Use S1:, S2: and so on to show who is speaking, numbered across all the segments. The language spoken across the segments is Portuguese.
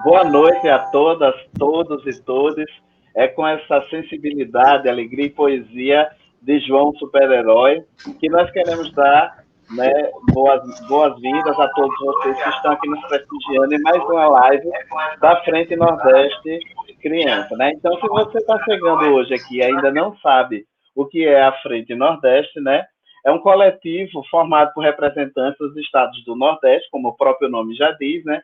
S1: Boa noite a todas, todos e todas. É com essa sensibilidade, alegria e poesia de João Super-Herói que nós queremos dar, né, boas-vindas a todos vocês que estão aqui nos prestigiando em mais uma live da Frente Nordeste Criança, né? Então, se você está chegando hoje aqui e ainda não sabe o que é a Frente Nordeste, né? É um coletivo formado por representantes dos estados do Nordeste, como o próprio nome já diz, né?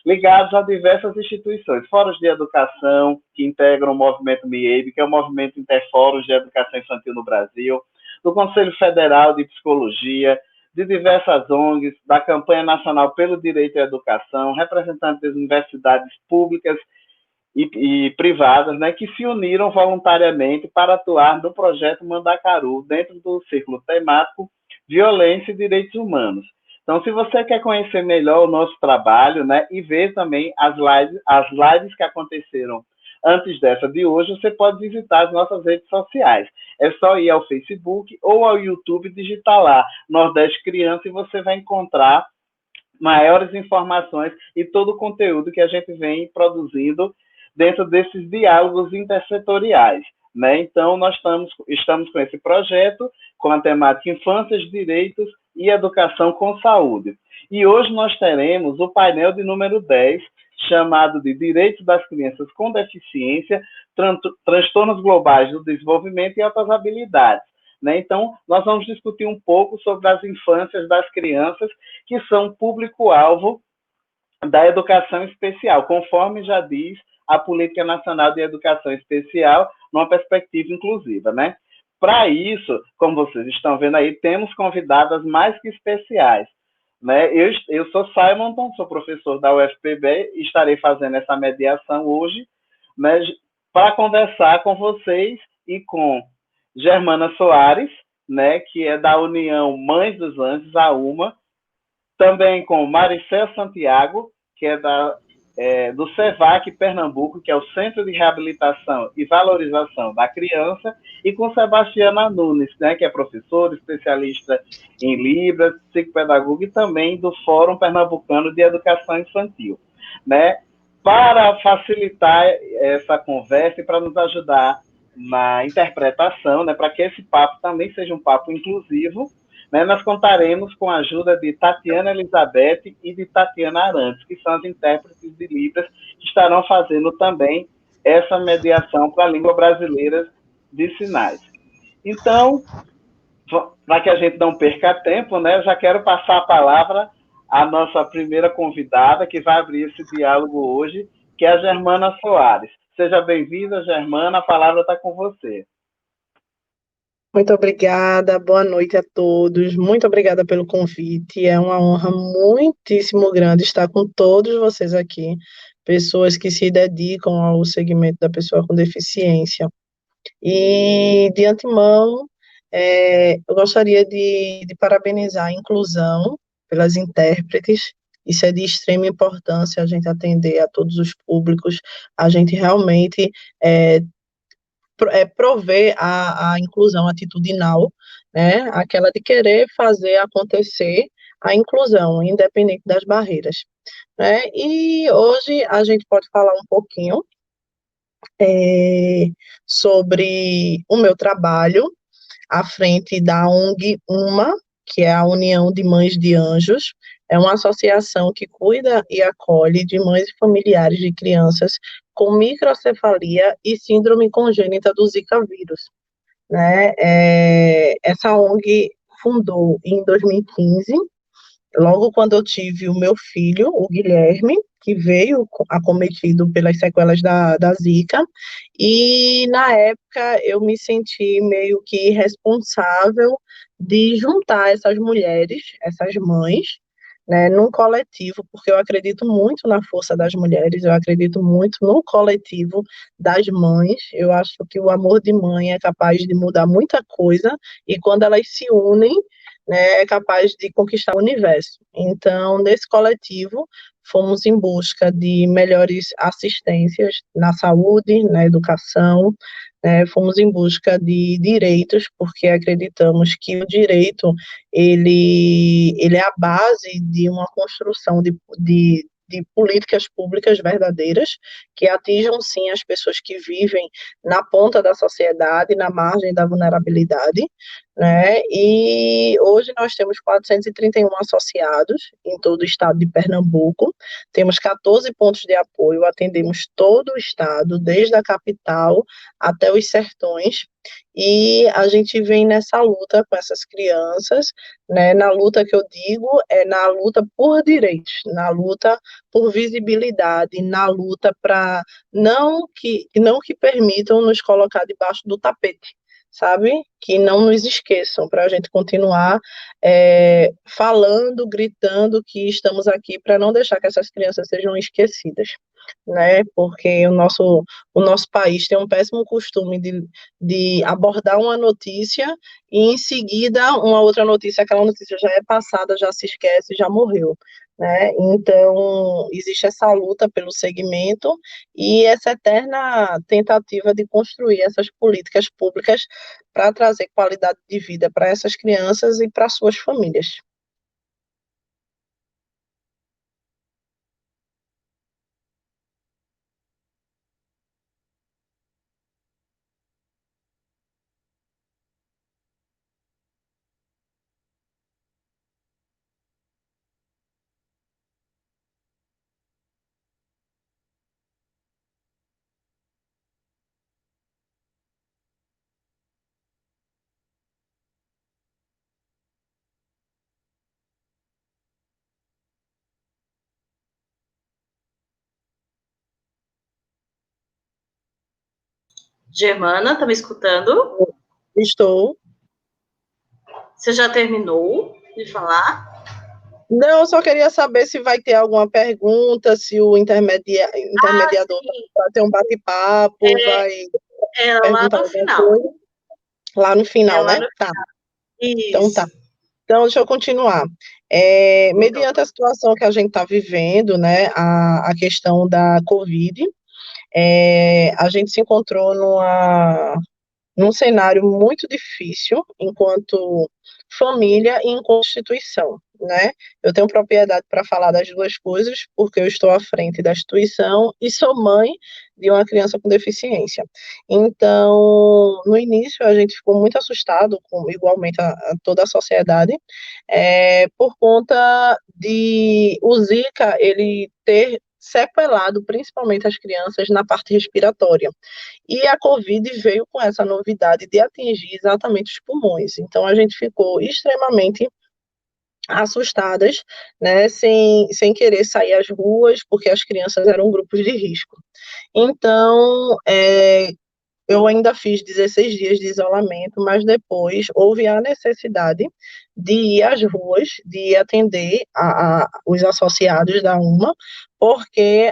S1: Ligados a diversas instituições, fóruns de educação, que integram o movimento MIEB, que é o Movimento Interfóruns de Educação Infantil no Brasil, do Conselho Federal de Psicologia, de diversas ONGs, da Campanha Nacional pelo Direito à Educação, representantes das universidades públicas e privadas, né, que se uniram voluntariamente para atuar no projeto Mandacaru, dentro do círculo temático Violência e Direitos Humanos. Então, se você quer conhecer melhor o nosso trabalho, né, e ver também as lives que aconteceram antes dessa de hoje, você pode visitar as nossas redes sociais. É só ir ao Facebook ou ao YouTube, digitar lá Nordeste Criança e você vai encontrar maiores informações e todo o conteúdo que a gente vem produzindo dentro desses diálogos intersetoriais. Né? Então, nós estamos com esse projeto, com a temática Infâncias, Direitos e Educação com Saúde. E hoje nós teremos o painel de número 10, chamado de Direitos das Crianças com Deficiência, Transtornos Globais do Desenvolvimento e Altas Habilidades. Né? Então, nós vamos discutir um pouco sobre as infâncias das crianças, que são público-alvo da educação especial, conforme já diz a Política Nacional de Educação Especial, numa perspectiva inclusiva, né? Para isso, como vocês estão vendo aí, temos convidadas mais que especiais, né? Eu sou Simonton, sou professor da UFPB e estarei fazendo essa mediação hoje, né, para conversar com vocês e com Germana Soares, né, que é da União Mães dos Anjos, a UMA, também com Maricel Santiago, que é do CEVAC Pernambuco, que é o Centro de Reabilitação e Valorização da Criança, e com Sebastiana Nunes, né, que é professora, especialista em Libras, psicopedagoga e também do Fórum Pernambucano de Educação Infantil. Né? Para facilitar essa conversa e para nos ajudar na interpretação, né, para que esse papo também seja um papo inclusivo, né, nós contaremos com a ajuda de Tatiana Elizabeth e de Tatiana Arantes, que são as intérpretes de Libras, que estarão fazendo também essa mediação para a língua brasileira de sinais. Então, para que a gente não perca tempo, né, eu já quero passar a palavra à nossa primeira convidada, que vai abrir esse diálogo hoje, que é a Germana Soares. Seja bem-vinda, Germana, a palavra está com você.
S2: Muito obrigada, boa noite a todos. Muito obrigada pelo convite. É uma honra muitíssimo grande estar com todos vocês aqui, pessoas que se dedicam ao segmento da pessoa com deficiência. E, de antemão, eu gostaria de parabenizar a inclusão pelas intérpretes. Isso é de extrema importância, a gente atender a todos os públicos, a gente realmente prover a inclusão atitudinal, né, aquela de querer fazer acontecer a inclusão, independente das barreiras. Né? E hoje a gente pode falar um pouquinho sobre o meu trabalho à frente da ONG UMA, que é a União de Mães de Anjos. É uma associação que cuida e acolhe de mães e familiares de crianças com microcefalia e síndrome congênita do Zika vírus. Né? Essa ONG fundou em 2015, logo quando eu tive o meu filho, o Guilherme, que veio acometido pelas sequelas da Zika, e na época eu me senti meio que responsável de juntar essas mulheres, essas mães, né, num coletivo, porque eu acredito muito na força das mulheres, eu acredito muito no coletivo das mães, eu acho que o amor de mãe é capaz de mudar muita coisa, e quando elas se unem, né, é capaz de conquistar o universo. Então, nesse coletivo, fomos em busca de melhores assistências na saúde, na educação, fomos em busca de direitos, porque acreditamos que o direito ele é a base de uma construção de políticas públicas verdadeiras, que atinjam, sim, as pessoas que vivem na ponta da sociedade, na margem da vulnerabilidade, né? E hoje nós temos 431 associados em todo o estado de Pernambuco, temos 14 pontos de apoio, atendemos todo o estado, desde a capital até os sertões, e a gente vem nessa luta com essas crianças, né? Na luta que eu digo é na luta por direitos, na luta por visibilidade, na luta para não que permitam nos colocar debaixo do tapete, sabe? Que não nos esqueçam, para a gente continuar falando, gritando que estamos aqui para não deixar que essas crianças sejam esquecidas, né? Porque o nosso país tem um péssimo costume de abordar uma notícia e em seguida uma outra notícia, aquela notícia já é passada, já se esquece, já morreu, né? Então, existe essa luta pelo segmento e essa eterna tentativa de construir essas políticas públicas para trazer qualidade de vida para essas crianças e para suas famílias.
S3: Germana, tá me escutando?
S2: Estou.
S3: Você já terminou de falar?
S2: Não, eu só queria saber se vai ter alguma pergunta, se o intermediador vai ter um bate-papo, vai
S3: Lá
S2: perguntar
S3: no
S2: alguma
S3: final.
S2: coisa. Lá no final,
S3: Lá
S2: né?
S3: no
S2: Tá. Então tá.
S3: Isso.
S2: Então, deixa eu continuar. Mediante a situação que a gente está vivendo, né, a questão da Covid, a gente se encontrou num cenário muito difícil enquanto família e enquanto instituição, né? Eu tenho propriedade para falar das duas coisas, porque eu estou à frente da instituição e sou mãe de uma criança com deficiência. Então, no início, a gente ficou muito assustado, igualmente a toda a sociedade, por conta de o Zika, ele ter sequelado principalmente as crianças na parte respiratória. E a Covid veio com essa novidade de atingir exatamente os pulmões. Então, a gente ficou extremamente assustadas, né, sem querer sair às ruas, porque as crianças eram grupos de risco. Então, eu ainda fiz 16 dias de isolamento, mas depois houve a necessidade de ir às ruas, de atender os associados da UMA, porque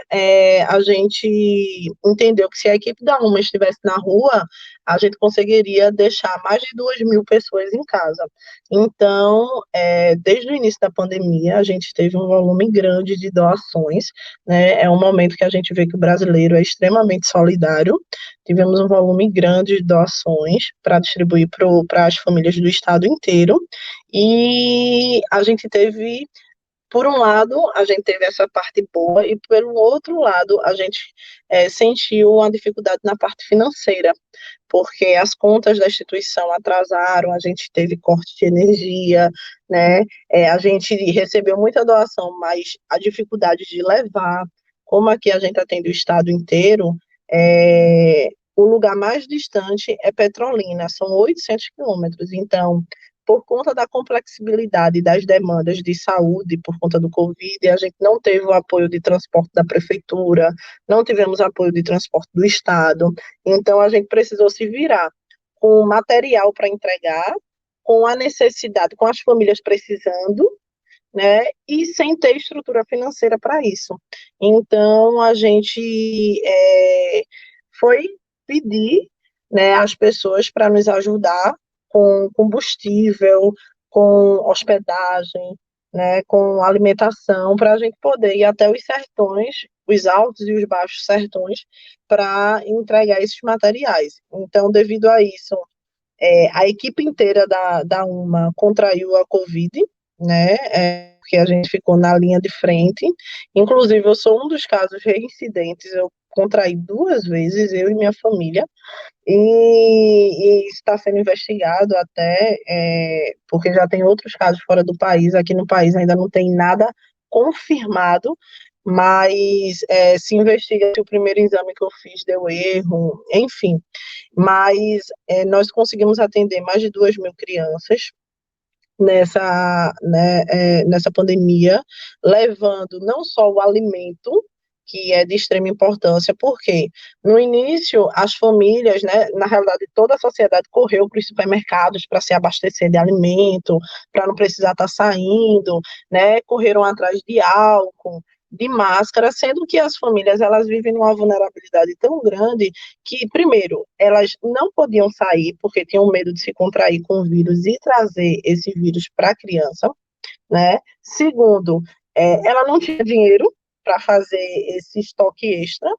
S2: a gente entendeu que se a equipe da UMA estivesse na rua, a gente conseguiria deixar mais de 2.000 pessoas em casa. Então, desde o início da pandemia, a gente teve um volume grande de doações, né? É um momento que a gente vê que o brasileiro é extremamente solidário. Tivemos um volume grande de doações para distribuir para as famílias do estado inteiro, e a gente teve, por um lado, a gente teve essa parte boa, e pelo outro lado, a gente sentiu uma dificuldade na parte financeira, porque as contas da instituição atrasaram, a gente teve corte de energia, né? A gente recebeu muita doação, mas a dificuldade de levar, como aqui a gente atende o estado inteiro, o lugar mais distante é Petrolina, são 800 quilômetros. Então, por conta da complexibilidade das demandas de saúde, por conta do Covid, a gente não teve o apoio de transporte da prefeitura, não tivemos apoio de transporte do estado, então a gente precisou se virar com material para entregar, com a necessidade, com as famílias precisando, né, e sem ter estrutura financeira para isso. Então, a gente foi pedir, né, às pessoas para nos ajudar com combustível, com hospedagem, né, com alimentação, para a gente poder ir até os sertões, os altos e os baixos sertões, para entregar esses materiais. Então, devido a isso, a equipe inteira da UMA contraiu a Covid, né? Porque a gente ficou na linha de frente. Inclusive, eu sou um dos casos reincidentes, eu contraí 2 vezes, eu e minha família, e está sendo investigado até, porque já tem outros casos fora do país, aqui no país ainda não tem nada confirmado, mas se investiga se o primeiro exame que eu fiz deu erro, enfim. Mas nós conseguimos atender mais de 2.000 crianças nessa pandemia, levando não só o alimento, que é de extrema importância, porque no início as famílias, né, na realidade toda a sociedade correu para os supermercados para se abastecer de alimento, para não precisar estar saindo, né, correram atrás de álcool, de máscara, sendo que as famílias elas vivem numa vulnerabilidade tão grande que, primeiro, elas não podiam sair porque tinham medo de se contrair com o vírus e trazer esse vírus para a criança, né? Segundo, ela não tinha dinheiro para fazer esse estoque extra,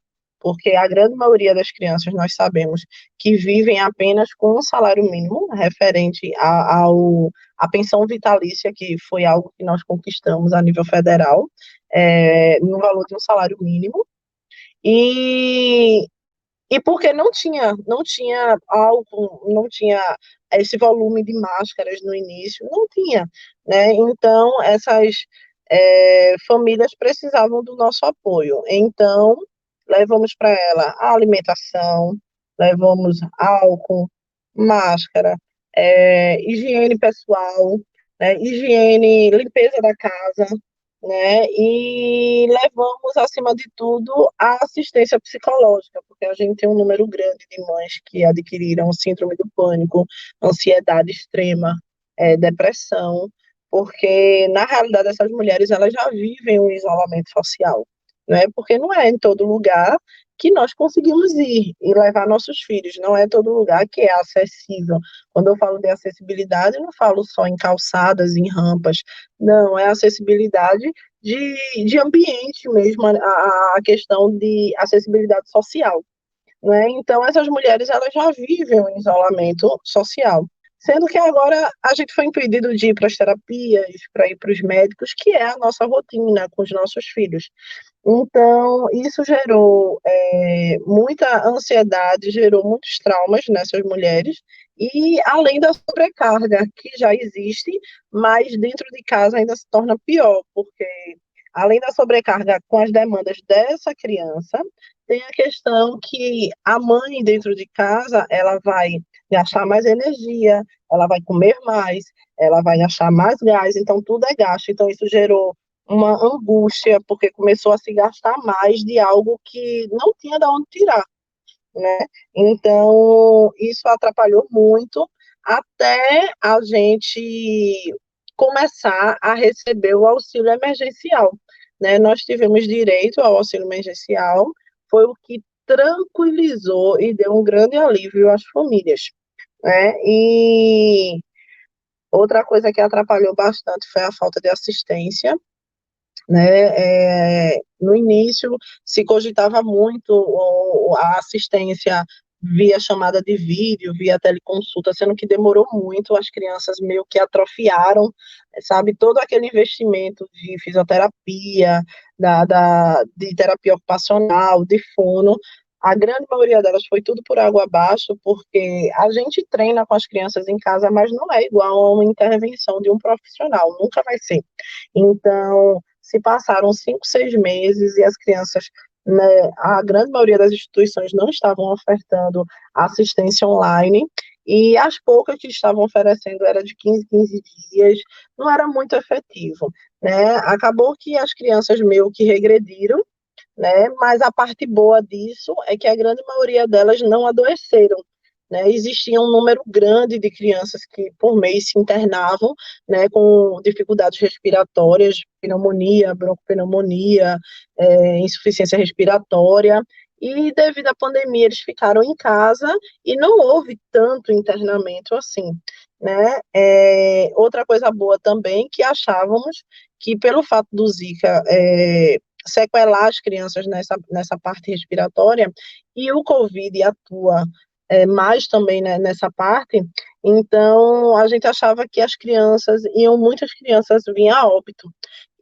S2: porque a grande maioria das crianças, nós sabemos, que vivem apenas com um salário mínimo, referente à pensão vitalícia, que foi algo que nós conquistamos a nível federal, no valor de um salário mínimo, e, e porque não tinha álcool, não tinha esse volume de máscaras no início, não tinha, né? Então, essas famílias precisavam do nosso apoio. Então, levamos para ela a alimentação, levamos álcool, máscara, higiene pessoal, né? Higiene, limpeza da casa, né? E levamos, acima de tudo, a assistência psicológica, porque a gente tem um número grande de mães que adquiriram síndrome do pânico, ansiedade extrema, depressão, porque, na realidade, essas mulheres elas já vivem um isolamento social, né? Porque não é em todo lugar que nós conseguimos ir e levar nossos filhos, não é todo lugar que é acessível. Quando eu falo de acessibilidade, eu não falo só em calçadas, em rampas, não, é acessibilidade de ambiente mesmo, a questão de acessibilidade social, né? Então, essas mulheres, elas já vivem um isolamento social, sendo que agora a gente foi impedido de ir para as terapias, para ir para os médicos, que é a nossa rotina com os nossos filhos. Então, isso gerou muita ansiedade, gerou muitos traumas nessas mulheres, e além da sobrecarga que já existe, mas dentro de casa ainda se torna pior, porque além da sobrecarga com as demandas dessa criança, tem a questão que a mãe dentro de casa, ela vai gastar mais energia, ela vai comer mais, ela vai gastar mais gás, então tudo é gasto. Então isso gerou uma angústia, porque começou a se gastar mais de algo que não tinha de onde tirar, né? Então, isso atrapalhou muito até a gente começar a receber o auxílio emergencial, né? Nós tivemos direito ao auxílio emergencial, foi o que tranquilizou e deu um grande alívio às famílias, né? E outra coisa que atrapalhou bastante foi a falta de assistência, né? No início se cogitava muito a assistência via chamada de vídeo, via teleconsulta, sendo que demorou muito, as crianças meio que atrofiaram, sabe, todo aquele investimento de fisioterapia, de terapia ocupacional, de fono, a grande maioria delas foi tudo por água abaixo, porque a gente treina com as crianças em casa, mas não é igual a uma intervenção de um profissional, nunca vai ser. Então, se passaram 5, 6 meses e as crianças, né, a grande maioria das instituições não estavam ofertando assistência online, e as poucas que estavam oferecendo era de 15 dias, não era muito efetivo, né? Acabou que as crianças meio que regrediram, né? Mas a parte boa disso é que a grande maioria delas não adoeceram, né? Existia um número grande de crianças que por mês se internavam, né, com dificuldades respiratórias, pneumonia, broncopneumonia, insuficiência respiratória, e devido à pandemia eles ficaram em casa e não houve tanto internamento assim, né? Outra coisa boa também que achávamos que pelo fato do Zika sequelar as crianças nessa parte respiratória, e o Covid atua mais também, né, nessa parte, Então, a gente achava que muitas crianças vinham a óbito.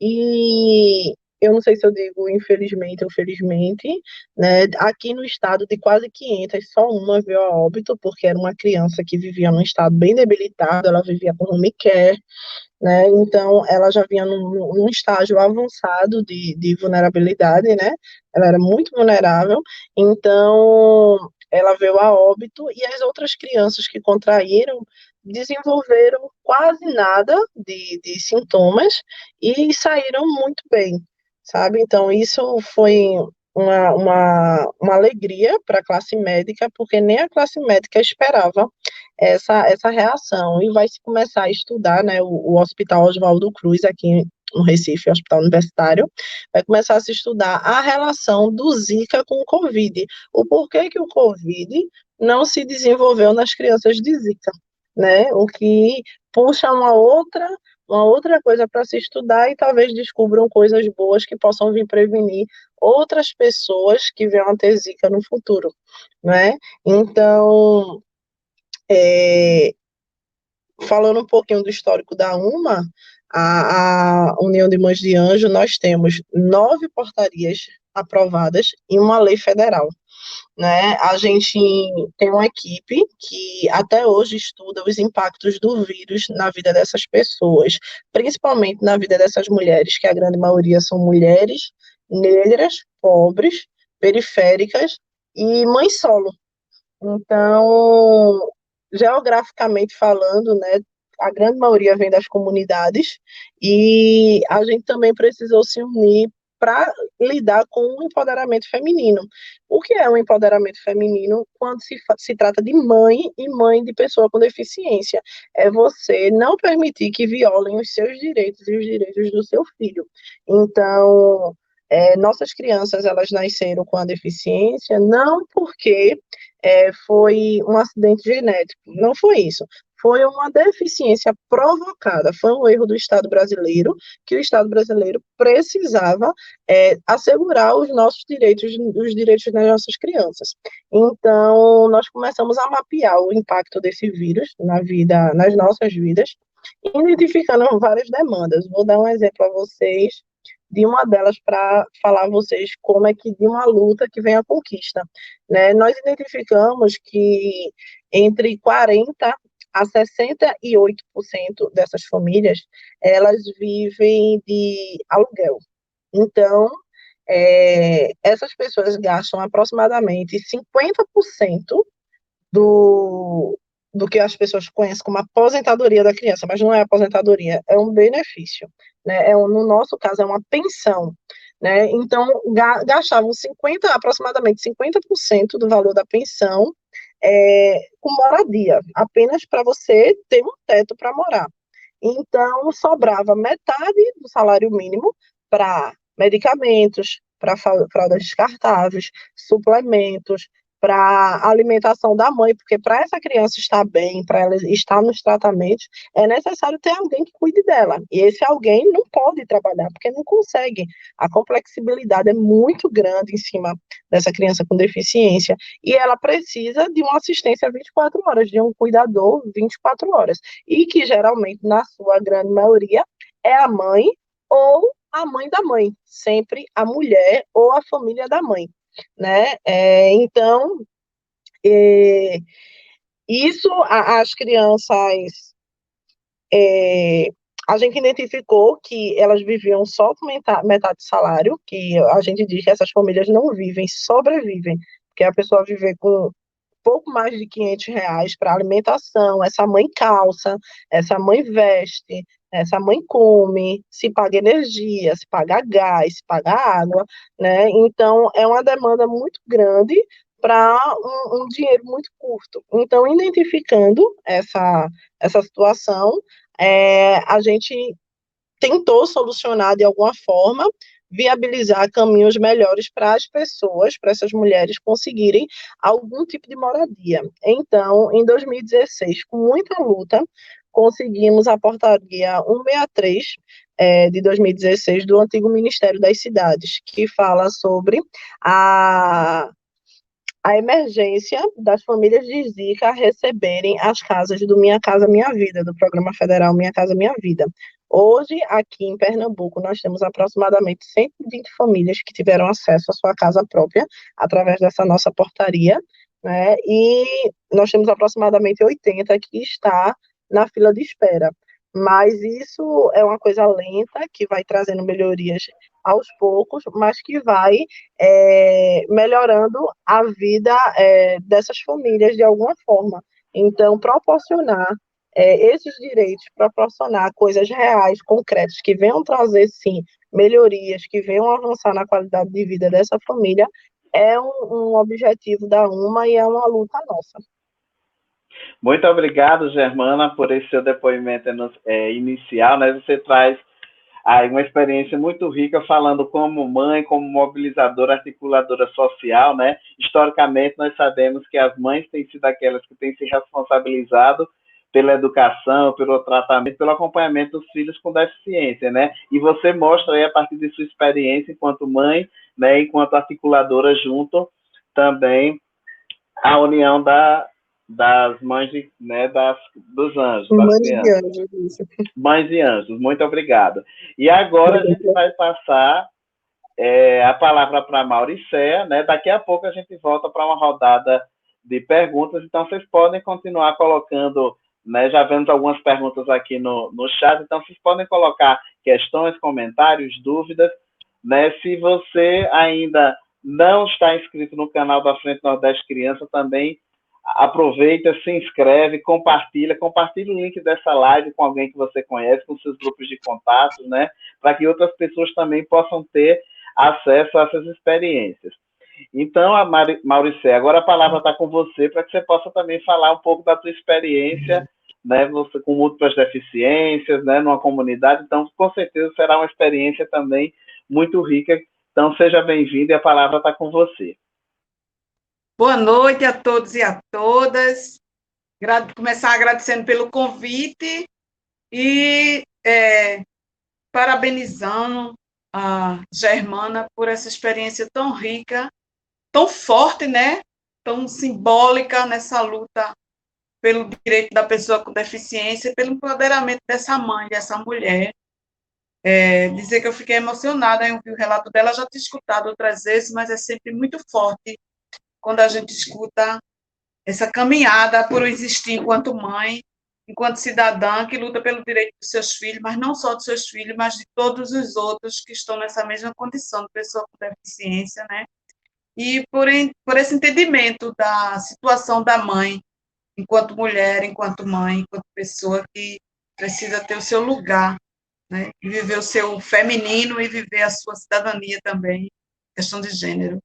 S2: E eu não sei se eu digo infelizmente ou felizmente, né? Aqui no estado de quase 500, só uma veio a óbito, porque era uma criança que vivia num estado bem debilitado, ela vivia com home care, né? Então, ela já vinha num estágio avançado de vulnerabilidade, né? Ela era muito vulnerável, então ela veio a óbito e as outras crianças que contraíram desenvolveram quase nada de sintomas e saíram muito bem, sabe? Então, isso foi uma alegria para a classe médica, porque nem a classe médica esperava essa reação, e vai se começar a estudar, né, o Hospital Oswaldo Cruz, aqui no Recife, Hospital Universitário, vai começar a se estudar a relação do Zika com o Covid, o porquê que o Covid não se desenvolveu nas crianças de Zika, né, o que puxa uma outra coisa para se estudar, e talvez descubram coisas boas que possam vir prevenir outras pessoas que venham a ter Zika no futuro, né? Então, é, falando um pouquinho do histórico da UMA, a União de Mães de Anjo, nós temos 9 portarias aprovadas e uma lei federal, né? A gente tem uma equipe que até hoje estuda os impactos do vírus na vida dessas pessoas, principalmente na vida dessas mulheres, que a grande maioria são mulheres negras, pobres, periféricas e mães solo. Então, geograficamente falando, né, a grande maioria vem das comunidades, e a gente também precisou se unir para lidar com o empoderamento feminino. O que é o empoderamento feminino quando se trata de mãe e mãe de pessoa com deficiência? É você não permitir que violem os seus direitos e os direitos do seu filho. Então, nossas crianças, elas nasceram com a deficiência, não porque foi um acidente genético, não foi isso. Foi uma deficiência provocada, foi um erro do Estado brasileiro, que o Estado brasileiro precisava assegurar os nossos direitos, os direitos das nossas crianças. Então, nós começamos a mapear o impacto desse vírus nas nossas vidas, identificando várias demandas. Vou dar um exemplo a vocês de uma delas para falar a vocês como é que de uma luta que vem a conquista, né? Nós identificamos que entre 40 a 68% dessas famílias, elas vivem de aluguel. Então, essas pessoas gastam aproximadamente 50% do, do que as pessoas conhecem como aposentadoria da criança, mas não é aposentadoria, é um benefício, né? No nosso caso, é uma pensão, né? Então, gastavam aproximadamente 50% do valor da pensão com moradia, apenas para você ter um teto para morar. Então, sobrava metade do salário mínimo para medicamentos, para fraldas descartáveis, suplementos, para alimentação da mãe, porque para essa criança estar bem, para ela estar nos tratamentos, é necessário ter alguém que cuide dela. E esse alguém não pode trabalhar, porque não consegue. A complexibilidade é muito grande em cima dessa criança com deficiência, e ela precisa de uma assistência 24 horas, de um cuidador 24 horas, e que geralmente, na sua grande maioria, é a mãe ou a mãe da mãe, sempre a mulher ou a família da mãe, né? Então, isso as crianças, a gente identificou que elas viviam só com metade do salário, que a gente diz que essas famílias não vivem, sobrevivem, porque a pessoa viver com pouco mais de R$ 500 para alimentação, essa mãe calça, essa mãe veste, essa mãe come, se paga energia, se paga gás, se paga água, né? Então, é uma demanda muito grande para um dinheiro muito curto. Então, identificando essa situação, a gente tentou solucionar de alguma forma, viabilizar caminhos melhores para as pessoas, para essas mulheres conseguirem algum tipo de moradia. Então, em 2016, com muita luta, conseguimos a portaria 163 de 2016 do antigo Ministério das Cidades, que fala sobre a emergência das famílias de Zika receberem as casas do Minha Casa Minha Vida, do Programa Federal Minha Casa Minha Vida. Hoje, aqui em Pernambuco, nós temos aproximadamente 120 famílias que tiveram acesso à sua casa própria através dessa nossa portaria, né? E nós temos aproximadamente 80 que está na fila de espera. Mas isso é uma coisa lenta, que vai trazendo melhorias aos poucos, mas que vai melhorando a vida dessas famílias de alguma forma. Então, proporcionar esses direitos, proporcionar coisas reais, concretas, que venham trazer, sim, melhorias, que venham avançar na qualidade de vida dessa família, é um objetivo da UMA e é uma luta nossa.
S1: Muito obrigado, Germana, por esse seu depoimento inicial, né? Você traz aí uma experiência muito rica falando como mãe, como mobilizadora, articuladora social, né? Historicamente, nós sabemos que as mães têm sido aquelas que têm se responsabilizado pela educação, pelo tratamento, pelo acompanhamento dos filhos com deficiência, né? E você mostra aí, a partir de sua experiência enquanto mãe, né, enquanto articuladora junto também a união das mães, né, dos anjos, das
S2: Mães de
S1: crianças.
S2: anjos, isso.
S1: Mães e anjos, muito obrigado. E agora a gente vai passar a palavra para a Mauricéia, né? Daqui a pouco a gente volta para uma rodada de perguntas, então vocês podem continuar colocando, né? Já vemos algumas perguntas aqui no chat, então vocês podem colocar questões, comentários, dúvidas, né? Se você ainda não está inscrito no canal da Frente Nordeste Criança, também aproveita, se inscreve, compartilha o link dessa live com alguém que você conhece, com seus grupos de contatos, né? Para que outras pessoas também possam ter acesso a essas experiências. Então, Mauricéia, agora a palavra está com você para que você possa também falar um pouco da sua experiência, né? Você com múltiplas deficiências, né? Numa comunidade, então com certeza será uma experiência também muito rica. Então, seja bem-vindo e a palavra está com você.
S4: Boa noite a todos e a todas. Começar agradecendo pelo convite e parabenizando a Germana por essa experiência tão rica, tão forte, né? Tão simbólica nessa luta pelo direito da pessoa com deficiência, pelo empoderamento dessa mãe, dessa mulher. Dizer que eu fiquei emocionada em ouvir o relato dela, já tinha escutado outras vezes, mas é sempre muito forte quando a gente escuta essa caminhada por existir enquanto mãe, enquanto cidadã que luta pelo direito dos seus filhos, mas não só dos seus filhos, mas de todos os outros que estão nessa mesma condição de pessoa com deficiência, né? E por esse entendimento da situação da mãe, enquanto mulher, enquanto mãe, enquanto pessoa que precisa ter o seu lugar, né? E viver o seu feminino e viver a sua cidadania também, questão de gênero.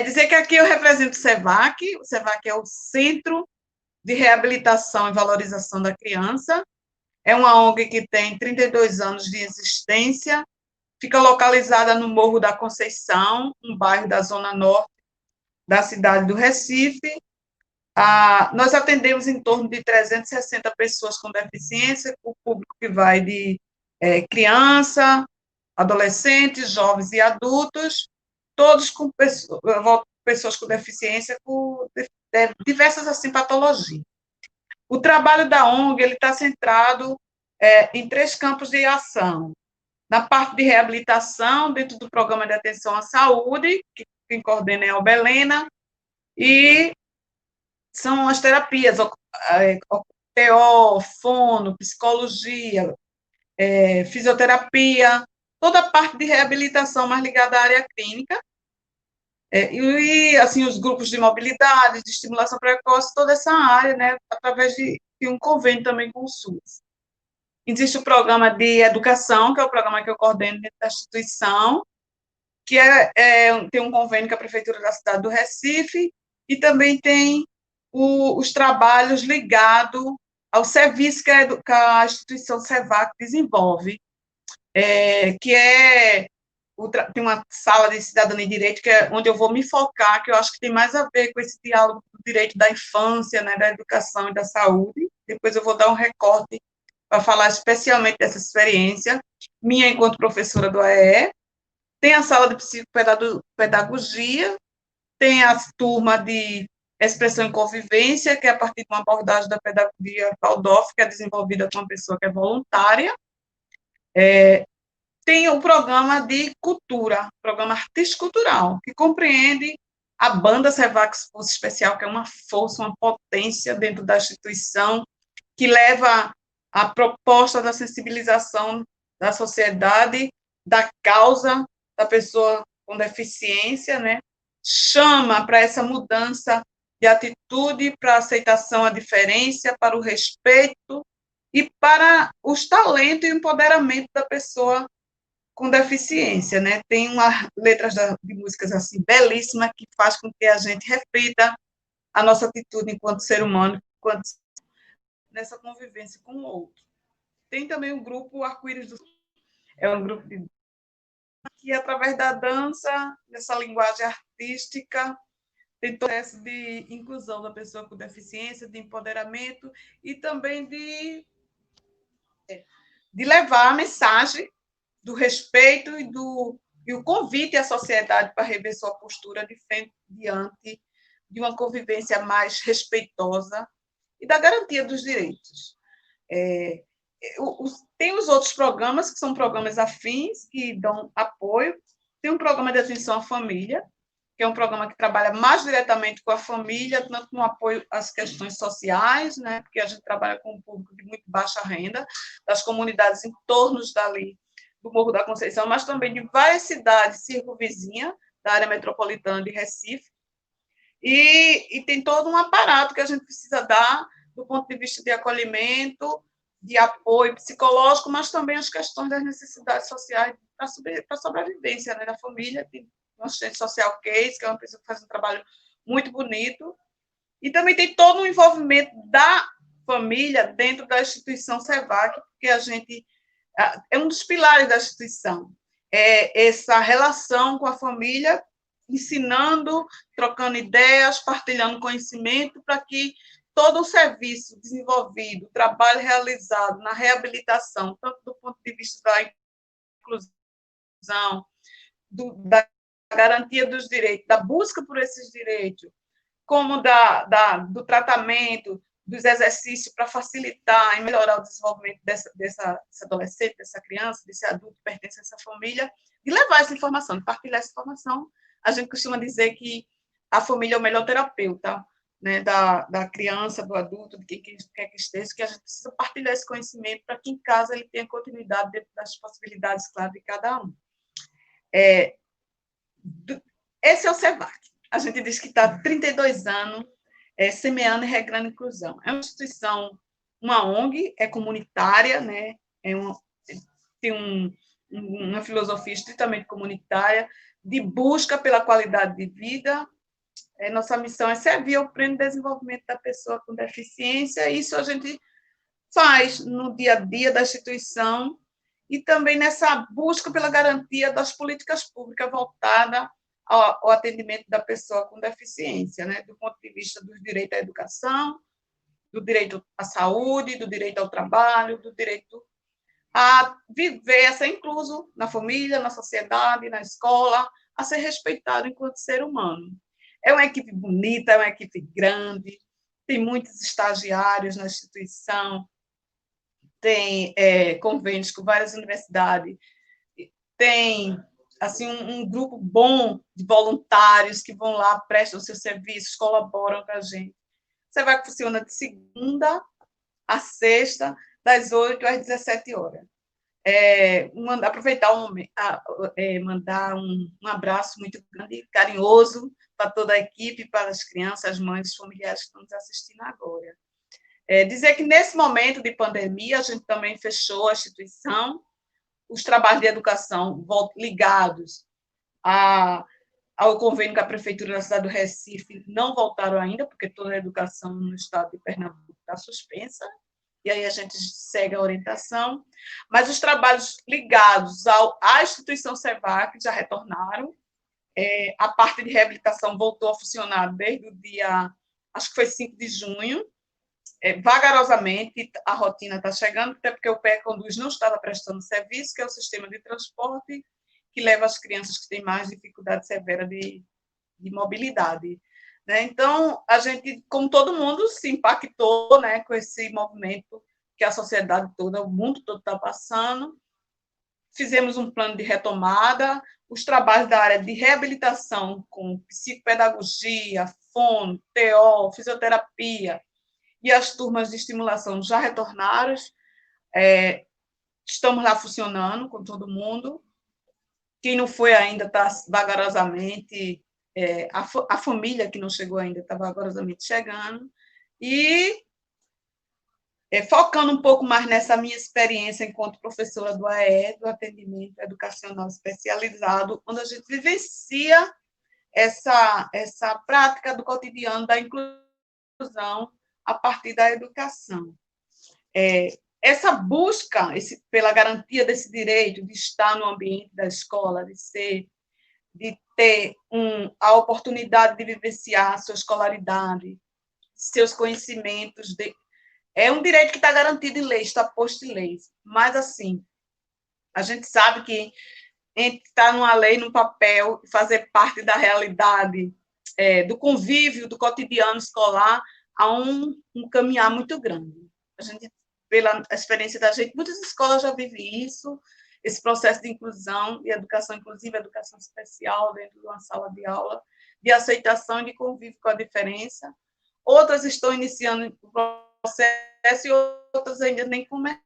S4: Dizer que aqui eu represento o SEVAC é o Centro de Reabilitação e Valorização da Criança, é uma ONG que tem 32 anos de existência, fica localizada no Morro da Conceição, um bairro da Zona Norte da cidade do Recife. Nós atendemos em torno de 360 pessoas com deficiência, o público que vai de criança, adolescentes, jovens e adultos, todos com pessoas com deficiência, com diversas assim, patologias. O trabalho da ONG está centrado em 3 campos de ação. Na parte de reabilitação, dentro do programa de atenção à saúde, que quem coordena é a Albelena, e são as terapias, TO, fono, psicologia, fisioterapia, toda a parte de reabilitação mais ligada à área clínica, e assim, os grupos de mobilidade, de estimulação precoce, toda essa área, né, através de um convênio também com o SUS. Existe o programa de educação, que é o programa que eu coordeno dentro da instituição, que tem um convênio com a Prefeitura da cidade do Recife, e também tem os trabalhos ligados ao serviço que a instituição SEVAC desenvolve, que tem uma sala de cidadania e direito, que é onde eu vou me focar, que eu acho que tem mais a ver com esse diálogo do direito da infância, né, da educação e da saúde. Depois eu vou dar um recorte para falar especialmente dessa experiência minha enquanto professora do AEE. Tem a sala de psicopedagogia, Tem a turma de expressão e convivência, que é a partir de uma abordagem da pedagogia Waldorf, que é desenvolvida com uma pessoa que é voluntária. Tem o programa de cultura, programa artístico-cultural, que compreende a banda Servac Força Especial, que é uma força, uma potência dentro da instituição, que leva a proposta da sensibilização da sociedade, da causa da pessoa com deficiência, né? Chama para essa mudança de atitude, para a aceitação à diferença, para o respeito e para os talentos e o empoderamento da pessoa com deficiência, né? Tem letras de músicas assim belíssimas que faz com que a gente reflita a nossa atitude enquanto ser humano, enquanto nessa convivência com o outro. Tem também o grupo Arco-Íris do é um grupo que através da dança, dessa linguagem artística, tem todo processo de inclusão da pessoa com deficiência, de empoderamento e também de levar a mensagem do respeito e o convite à sociedade para rever sua postura diante de uma convivência mais respeitosa e da garantia dos direitos. Tem os outros programas, que são programas afins, que dão apoio. Tem um programa de atenção à família, que é um programa que trabalha mais diretamente com a família, tanto no apoio às questões sociais, né, porque a gente trabalha com um público de muito baixa renda, das comunidades em torno dali, do Morro da Conceição, mas também de várias cidades circunvizinhas, da área metropolitana de Recife, e tem todo um aparato que a gente precisa dar do ponto de vista de acolhimento, de apoio psicológico, mas também as questões das necessidades sociais para a sobrevivência, né, da família. Tem um assistente social case, que é uma pessoa que faz um trabalho muito bonito, e também tem todo um envolvimento da família dentro da instituição Servac, porque a gente é um dos pilares da instituição, essa relação com a família, ensinando, trocando ideias, partilhando conhecimento, para que todo o serviço desenvolvido, o trabalho realizado na reabilitação, tanto do ponto de vista da inclusão, da garantia dos direitos, da busca por esses direitos, como do tratamento, dos exercícios para facilitar e melhorar o desenvolvimento dessa adolescente, dessa criança, desse adulto que pertence a essa família, e levar essa informação, de partilhar essa informação. A gente costuma dizer que a família é o melhor terapeuta, né, da criança, do adulto, de quem quer que esteja, que a gente precisa partilhar esse conhecimento para que em casa ele tenha continuidade dentro das possibilidades, claro, de cada um. Esse é o Servac. A gente diz que está há 32 anos semeando e regrando inclusão. É uma instituição, uma ONG, é comunitária, né? Tem uma filosofia estritamente comunitária, de busca pela qualidade de vida. Nossa missão é servir ao pleno desenvolvimento da pessoa com deficiência, isso a gente faz no dia a dia da instituição, e também nessa busca pela garantia das políticas públicas voltadas ao atendimento da pessoa com deficiência, né? Do ponto de vista do direito à educação, do direito à saúde, do direito ao trabalho, do direito a viver, a ser incluso na família, na sociedade, na escola, a ser respeitado enquanto ser humano. É uma equipe bonita, é uma equipe grande, tem muitos estagiários na instituição, tem convênios com várias universidades, tem assim, um grupo bom de voluntários que vão lá, prestam seus serviços, colaboram com a gente. Você vai que funciona de segunda a sexta, das 8 às 17 horas. Aproveitar mandar um abraço muito grande e carinhoso para toda a equipe, para as crianças, as mães, os familiares que estão nos assistindo agora. Dizer que nesse momento de pandemia, a gente também fechou a instituição, os trabalhos de educação ligados ao convênio com a Prefeitura da cidade do Recife não voltaram ainda, porque toda a educação no estado de Pernambuco está suspensa, e aí a gente segue a orientação, mas os trabalhos ligados à instituição Servac já retornaram, a parte de reabilitação voltou a funcionar desde o dia, acho que foi 5 de junho, vagarosamente a rotina está chegando, até porque o PE Conduz não estava prestando serviço, que é o sistema de transporte que leva as crianças que têm mais dificuldade severa de de mobilidade. Né? Então, a gente, como todo mundo, se impactou, né, com esse movimento que a sociedade toda, o mundo todo está passando. Fizemos um plano de retomada, os trabalhos da área de reabilitação com psicopedagogia, fono, TO, fisioterapia e as turmas de estimulação já retornaram. Estamos lá funcionando com todo mundo. Quem não foi ainda está vagarosamente, a família que não chegou ainda está vagarosamente chegando. E focando um pouco mais nessa minha experiência enquanto professora do AE, do atendimento educacional especializado, onde a gente vivencia essa prática do cotidiano da inclusão a partir da educação. Essa busca pela garantia desse direito de estar no ambiente da escola, de ter a oportunidade de vivenciar a sua escolaridade, seus conhecimentos, é um direito que está garantido em lei, está posto em leis. Mas, assim, a gente sabe que entre estar numa lei, num papel, e fazer parte da realidade, do convívio, do cotidiano escolar, há um caminhar muito grande. A gente, pela experiência da gente, muitas escolas já vivem isso, esse processo de inclusão, de educação inclusiva, educação especial, dentro de uma sala de aula, de aceitação e de convívio com a diferença. Outras estão iniciando o processo e outras ainda nem começaram.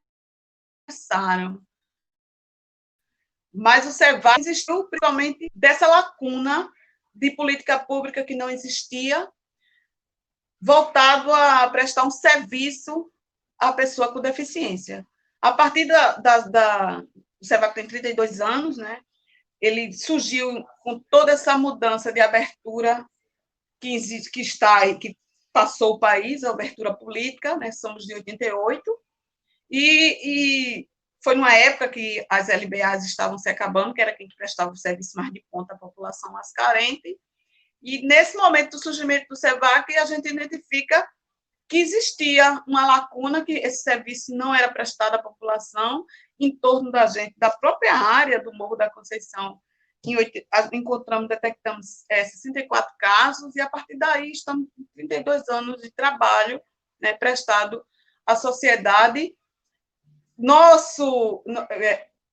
S4: Mas o SEVAC existiu principalmente dessa lacuna de política pública que não existia, voltado a prestar um serviço à pessoa com deficiência. A partir o SEVAC tem 32 anos, né? Ele surgiu com toda essa mudança de abertura que passou o país, a abertura política, né? Somos de 88, e foi numa época que as LBAs estavam se acabando, que era quem prestava o serviço mais de ponta à população mais carente, e nesse momento do surgimento do SEVAC, a gente identifica que existia uma lacuna, que esse serviço não era prestado à população em torno da própria área do Morro da Conceição. Detectamos 64 casos, e a partir daí estamos com 32 anos de trabalho, né, prestado à sociedade.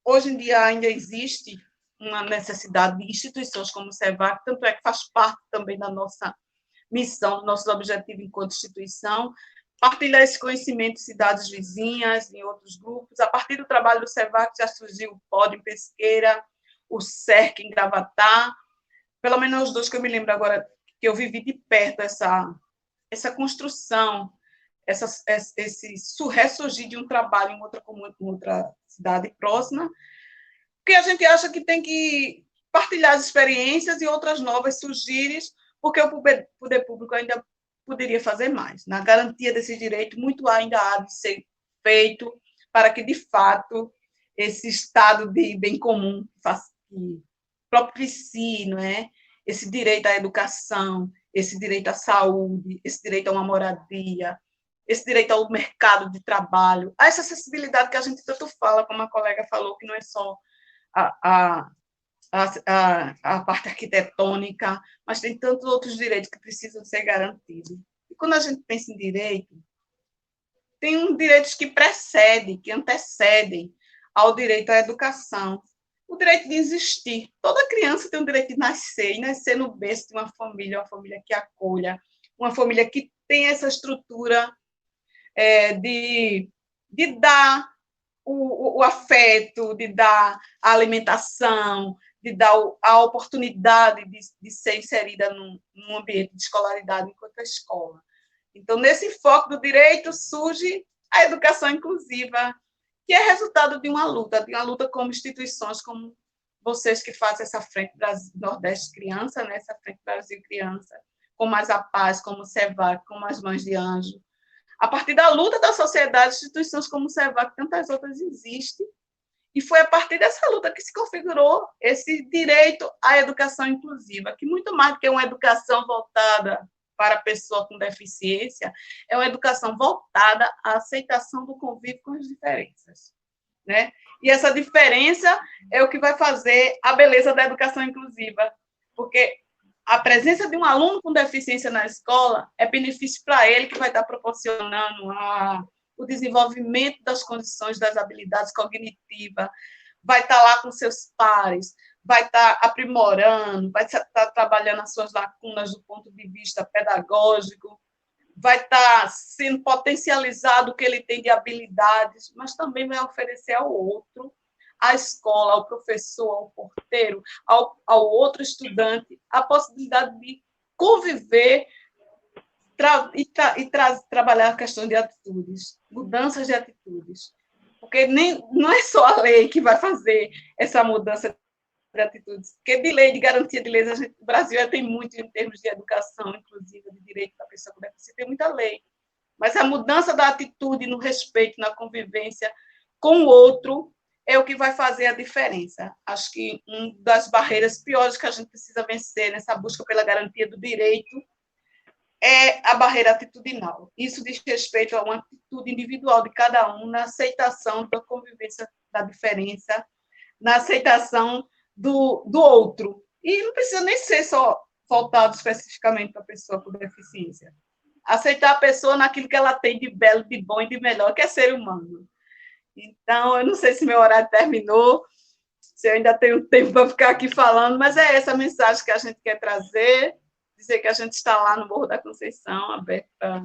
S4: Hoje em dia ainda existe uma necessidade de instituições como o SEVAC, tanto é que faz parte também da nossa missão, do nosso objetivo enquanto instituição, partilhar esse conhecimento em cidades vizinhas, em outros grupos. A partir do trabalho do SEVAC já surgiu o POD em Pesqueira, o CERC em Gravatá, pelo menos os dois que eu me lembro agora, que eu vivi de perto essa construção, esse ressurgir de um trabalho em outra cidade próxima, porque a gente acha que tem que partilhar as experiências e outras novas surgirem, porque o poder público ainda poderia fazer mais. Na garantia desse direito, muito ainda há de ser feito para que, de fato, esse estado de bem comum que propicie, não é? Esse direito à educação, esse direito à saúde, esse direito a uma moradia, esse direito ao mercado de trabalho, a essa acessibilidade que a gente tanto fala, como a colega falou, que não é só a parte arquitetônica, mas tem tantos outros direitos que precisam ser garantidos. E quando a gente pensa em direito, tem direitos que precedem, que antecedem ao direito à educação. O direito de existir. Toda criança tem o direito de nascer, e nascer no berço de uma família que acolha, uma família que tem essa estrutura de dar o afeto, de dar a alimentação, de dar a oportunidade de ser inserida num ambiente de escolaridade enquanto a escola. Então, nesse foco do direito, surge a educação inclusiva, que é resultado de uma luta como instituições, como vocês que fazem essa Frente Brasil, Nordeste Criança, né? Essa Frente Brasil Criança, como as APAES, como o SEVAC, como as Mães de Anjo. A partir da luta da sociedade, instituições como o SEVAC e tantas outras existem, e foi a partir dessa luta que se configurou esse direito à educação inclusiva, que muito mais do que uma educação voltada para a pessoa com deficiência, é uma educação voltada à aceitação do convívio com as diferenças, né? E essa diferença é o que vai fazer a beleza da educação inclusiva, porque a presença de um aluno com deficiência na escola é benefício para ele, que vai estar proporcionando o desenvolvimento das condições das habilidades cognitivas, vai estar lá com seus pares, vai estar aprimorando, vai estar trabalhando as suas lacunas do ponto de vista pedagógico, vai estar sendo potencializado o que ele tem de habilidades, mas também vai oferecer ao outro, à escola, ao professor, ao porteiro, ao outro estudante, a possibilidade de conviver trabalhar a questão de atitudes, mudanças de atitudes. Porque não é só a lei que vai fazer essa mudança de atitudes, porque de lei, de garantia de leis, o Brasil já tem muito em termos de educação, inclusive, de direito da pessoa com deficiência, tem muita lei. Mas a mudança da atitude no respeito, na convivência com o outro, é o que vai fazer a diferença. Acho que uma das barreiras piores que a gente precisa vencer nessa busca pela garantia do direito é a barreira atitudinal. Isso diz respeito a uma atitude individual de cada um, na aceitação da convivência da diferença, na aceitação do outro. E não precisa nem ser só voltado especificamente para a pessoa com deficiência. Aceitar a pessoa naquilo que ela tem de belo, de bom e de melhor, que é ser humano. Então, eu não sei se meu horário terminou, se eu ainda tenho tempo para ficar aqui falando, mas é essa a mensagem que a gente quer trazer, dizer que a gente está lá no Morro da Conceição, aberto para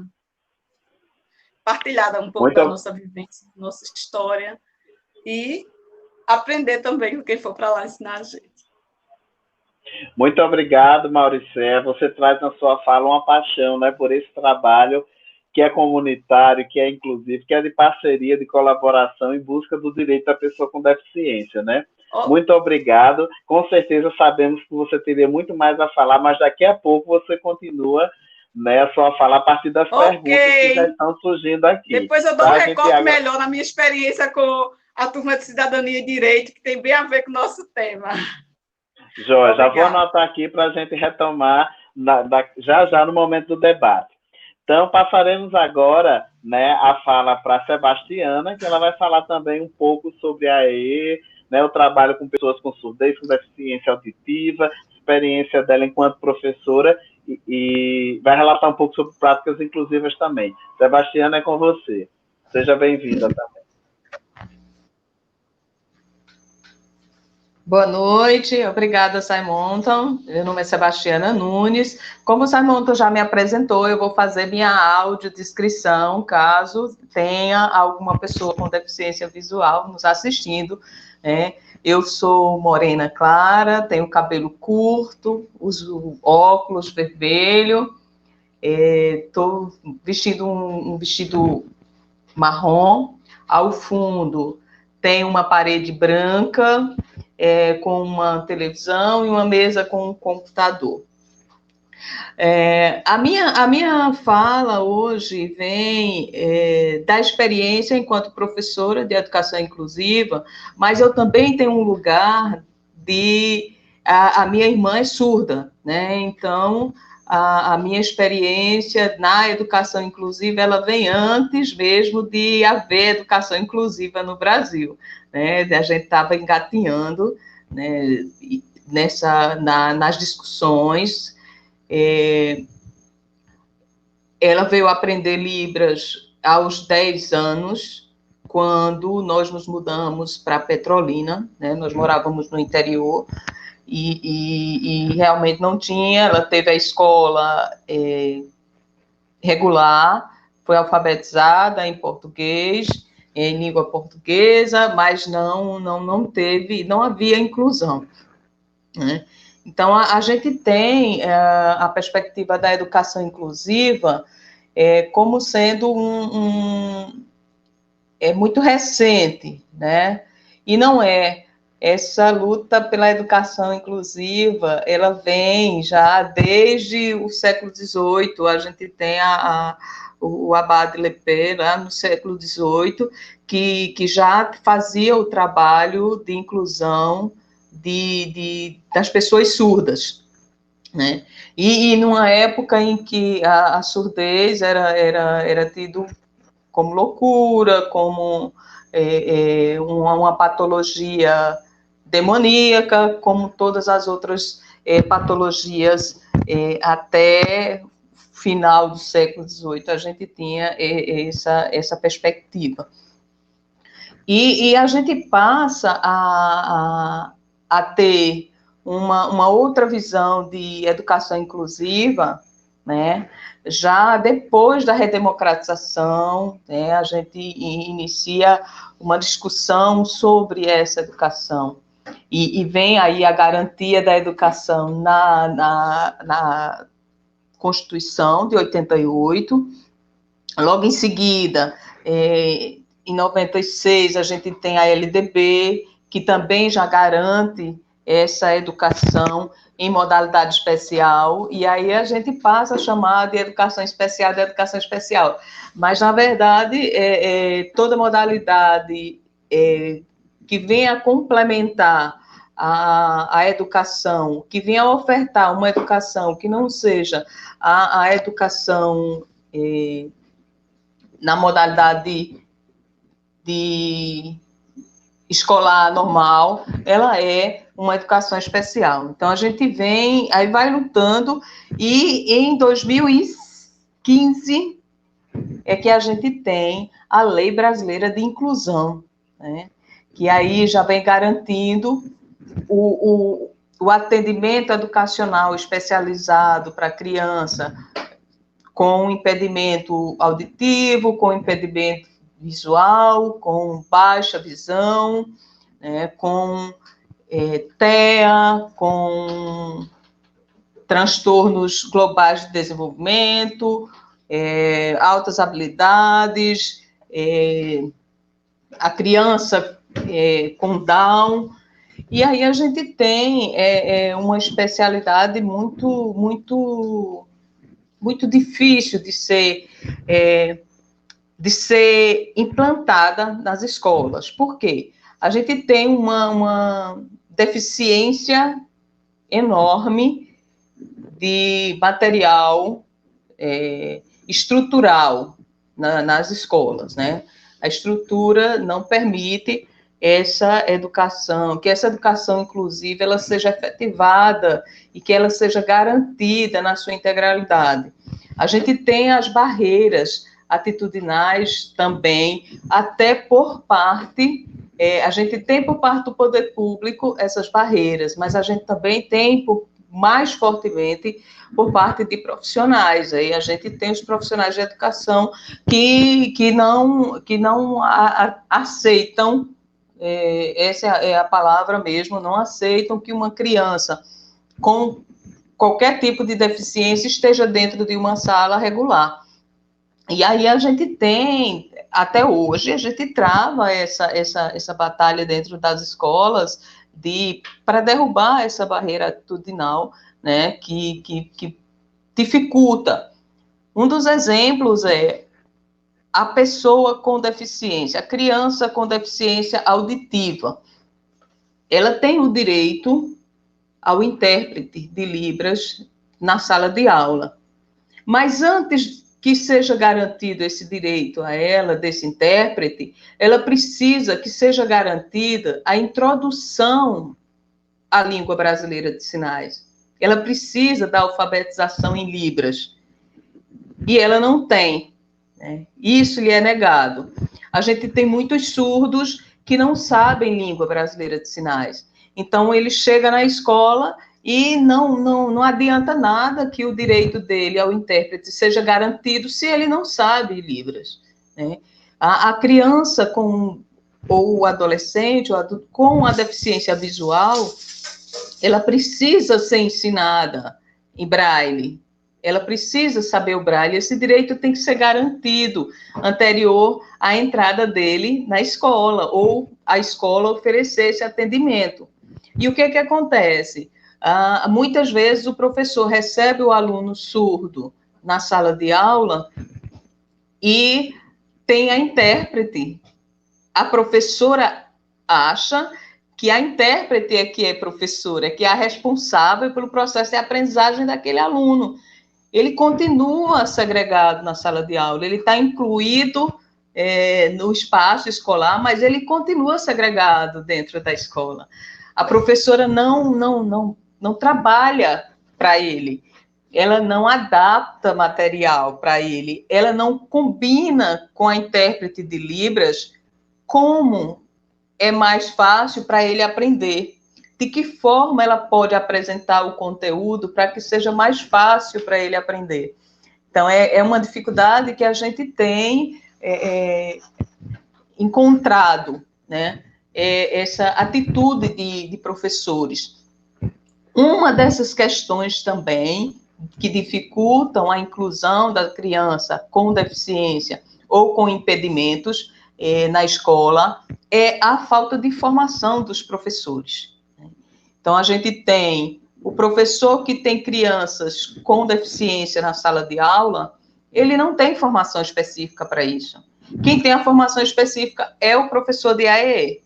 S4: partilhar um pouco da nossa vivência, da nossa história, e aprender também com quem for para lá ensinar a gente.
S1: Muito obrigado, Mauricé. Você traz na sua fala uma paixão, né, por esse trabalho que é comunitário, que é inclusivo, que é de parceria, de colaboração em busca do direito da pessoa com deficiência, né? Muito obrigado. Com certeza sabemos que você teria muito mais a falar, mas daqui a pouco você continua, né, a sua fala a partir das perguntas que já estão surgindo aqui.
S4: Depois eu dou um recorte melhor na minha experiência com a turma de Cidadania e Direito, que tem bem a ver com o nosso tema.
S1: Joia, já vou anotar aqui para a gente retomar já no momento do debate. Então, passaremos agora, né, a fala para a Sebastiana, que ela vai falar também um pouco sobre a AE, né, o trabalho com pessoas com surdez, com deficiência auditiva, experiência dela enquanto professora, e vai relatar um pouco sobre práticas inclusivas também. Sebastiana, é com você. Seja bem-vinda também.
S5: Boa noite, obrigada, Simonton. Meu nome é Sebastiana Nunes. Como o Simonton já me apresentou, eu vou fazer minha audiodescrição, caso tenha alguma pessoa com deficiência visual nos assistindo, né? Eu sou morena clara, tenho cabelo curto, uso óculos vermelho, estou vestindo um vestido marrom, ao fundo tem uma parede branca, com uma televisão e uma mesa com um computador. A minha fala hoje vem da experiência enquanto professora de educação inclusiva, mas eu também tenho um lugar a minha irmã é surda, né? Então, a minha experiência na educação inclusiva, ela vem antes mesmo de haver educação inclusiva no Brasil, né? A gente estava engatinhando, né, nas discussões. Ela veio aprender Libras aos 10 anos, quando nós nos mudamos para Petrolina, né? Nós morávamos no interior, e realmente não tinha. Ela teve a escola regular, foi alfabetizada em português, em língua portuguesa, mas não havia inclusão, né? Então, a gente tem a perspectiva da educação inclusiva como sendo muito recente, né? E não é. Essa luta pela educação inclusiva, ela vem já desde o século XVIII. A gente tem o Abade Lepé, lá no século XVIII, que já fazia o trabalho de inclusão das pessoas surdas, né? E numa época em que a surdez era tido como loucura, como uma patologia demoníaca, como todas as outras patologias até final do século XVIII a gente tinha essa perspectiva. E a gente passa a ter uma outra visão de educação inclusiva, né? Já depois da redemocratização, né, a gente inicia uma discussão sobre essa educação. E vem aí a garantia da educação na Constituição de 88. Logo em seguida, em 96, a gente tem a LDB, que também já garante essa educação em modalidade especial, e aí a gente passa a chamar de educação especial, mas, na verdade, toda modalidade que venha complementar a educação, que venha ofertar uma educação que não seja a educação na modalidade de escolar normal, ela é uma educação especial. Então, a gente aí vai lutando, e em 2015 é que a gente tem a Lei Brasileira de Inclusão, né? Que aí já vem garantindo o atendimento educacional especializado para criança com impedimento auditivo, com impedimento visual, com baixa visão, né, com TEA, com transtornos globais de desenvolvimento, altas habilidades, a criança com Down. E aí a gente tem uma especialidade muito, muito, muito difícil de ser implantada nas escolas. Por quê? A gente tem uma deficiência enorme de material estrutural nas escolas, né? A estrutura não permite essa educação, que essa educação inclusiva ela seja efetivada e que ela seja garantida na sua integralidade. A gente tem as barreiras atitudinais também, até por parte, a gente tem por parte do poder público essas barreiras, mas a gente também tem mais fortemente por parte de profissionais. Aí a gente tem os profissionais de educação que não aceitam, essa é a palavra mesmo, não aceitam que uma criança com qualquer tipo de deficiência esteja dentro de uma sala regular. E aí a gente tem, até hoje, a gente trava essa batalha dentro das escolas para derrubar essa barreira atitudinal, né, que dificulta. Um dos exemplos é a pessoa com deficiência, a criança com deficiência auditiva. Ela tem o direito ao intérprete de Libras na sala de aula. Mas antes que seja garantido esse direito a ela, desse intérprete, ela precisa que seja garantida a introdução à língua brasileira de sinais. Ela precisa da alfabetização em Libras. E ela não tem, né? Isso lhe é negado. A gente tem muitos surdos que não sabem língua brasileira de sinais. Então, ele chega na escola e não adianta nada que o direito dele ao intérprete seja garantido se ele não sabe Libras, né? A criança ou o adolescente ou adulto com a deficiência visual, ela precisa ser ensinada em braille, ela precisa saber o braille, esse direito tem que ser garantido anterior à entrada dele na escola, ou a escola oferecer esse atendimento. E o que acontece? Muitas vezes o professor recebe o aluno surdo na sala de aula e tem a intérprete. A professora acha que a intérprete é que é professora, que é a responsável pelo processo de aprendizagem daquele aluno. Ele continua segregado na sala de aula, ele está incluído no espaço escolar, mas ele continua segregado dentro da escola. A professora não trabalha para ele. ela não adapta material para ele, ela não combina com a intérprete de Libras como é mais fácil para ele aprender. De que forma ela pode apresentar o conteúdo para que seja mais fácil para ele aprender. Então, é uma dificuldade que a gente tem encontrado, né? Essa atitude de professores. Uma dessas questões também que dificultam a inclusão da criança com deficiência ou com impedimentos na escola é a falta de formação dos professores. Então, a gente tem o professor que tem crianças com deficiência na sala de aula, ele não tem formação específica para isso. Quem tem a formação específica é o professor de AEE.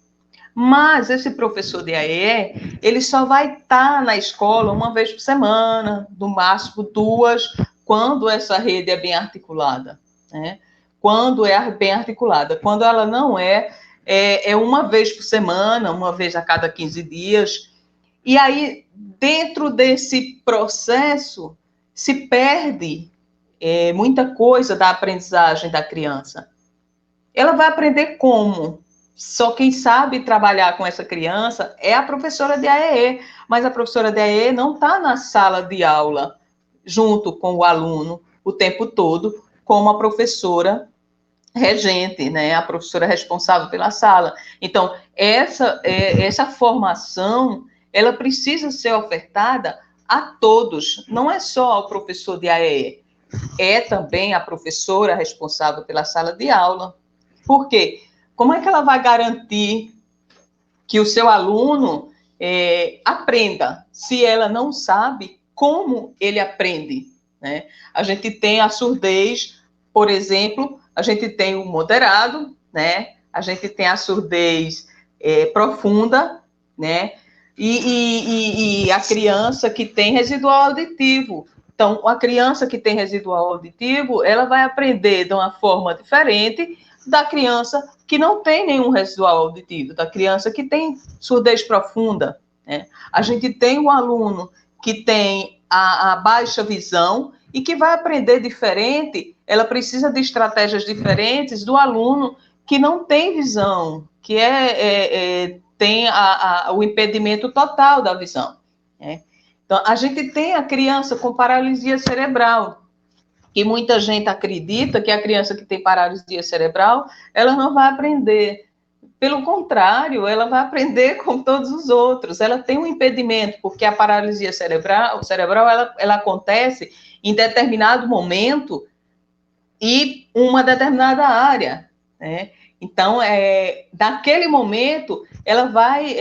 S5: Mas esse professor de AEE, ele só vai estar na escola uma vez por semana, no máximo 2, quando essa rede é bem articulada, né? Quando é bem articulada. Quando ela não é uma vez por semana, uma vez a cada 15 dias. E aí, dentro desse processo, se perde muita coisa da aprendizagem da criança. Ela vai aprender como? Só quem sabe trabalhar com essa criança é a professora de AEE, mas a professora de AEE não está na sala de aula junto com o aluno o tempo todo, como a professora regente, né, a professora responsável pela sala. Então, essa formação, ela precisa ser ofertada a todos, não é só ao professor de AEE, é também a professora responsável pela sala de aula. Por quê? Como é que ela vai garantir que o seu aluno aprenda, se ela não sabe como ele aprende, né? A gente tem a surdez, por exemplo, a gente tem o moderado, né? A gente tem a surdez profunda, né? E a criança que tem residual auditivo. Então, a criança que tem residual auditivo, ela vai aprender de uma forma diferente da criança que não tem nenhum residual auditivo, da criança que tem surdez profunda, né? A gente tem um aluno que tem a baixa visão e que vai aprender diferente, ela precisa de estratégias diferentes do aluno que não tem visão, que tem o impedimento total da visão, né? Então, a gente tem a criança com paralisia cerebral, que muita gente acredita que a criança que tem paralisia cerebral, ela não vai aprender. Pelo contrário, ela vai aprender como todos os outros. Ela tem um impedimento, porque a paralisia cerebral ela acontece em determinado momento e uma determinada área, né? Então, naquele momento, ela vai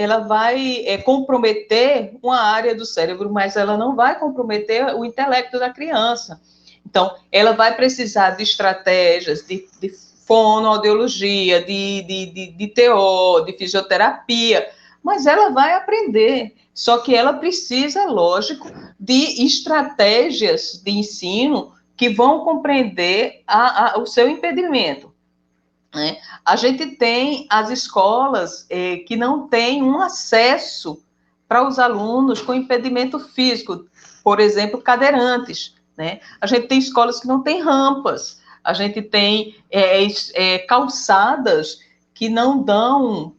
S5: comprometer uma área do cérebro, mas ela não vai comprometer o intelecto da criança. Então, ela vai precisar de estratégias de fonoaudiologia, de TO, de fisioterapia, mas ela vai aprender. Só que ela precisa, lógico, de estratégias de ensino que vão compreender o seu impedimento, né? A gente tem as escolas que não têm um acesso para os alunos com impedimento físico, por exemplo, cadeirantes, né? A gente tem escolas que não têm rampas, a gente tem calçadas que não dão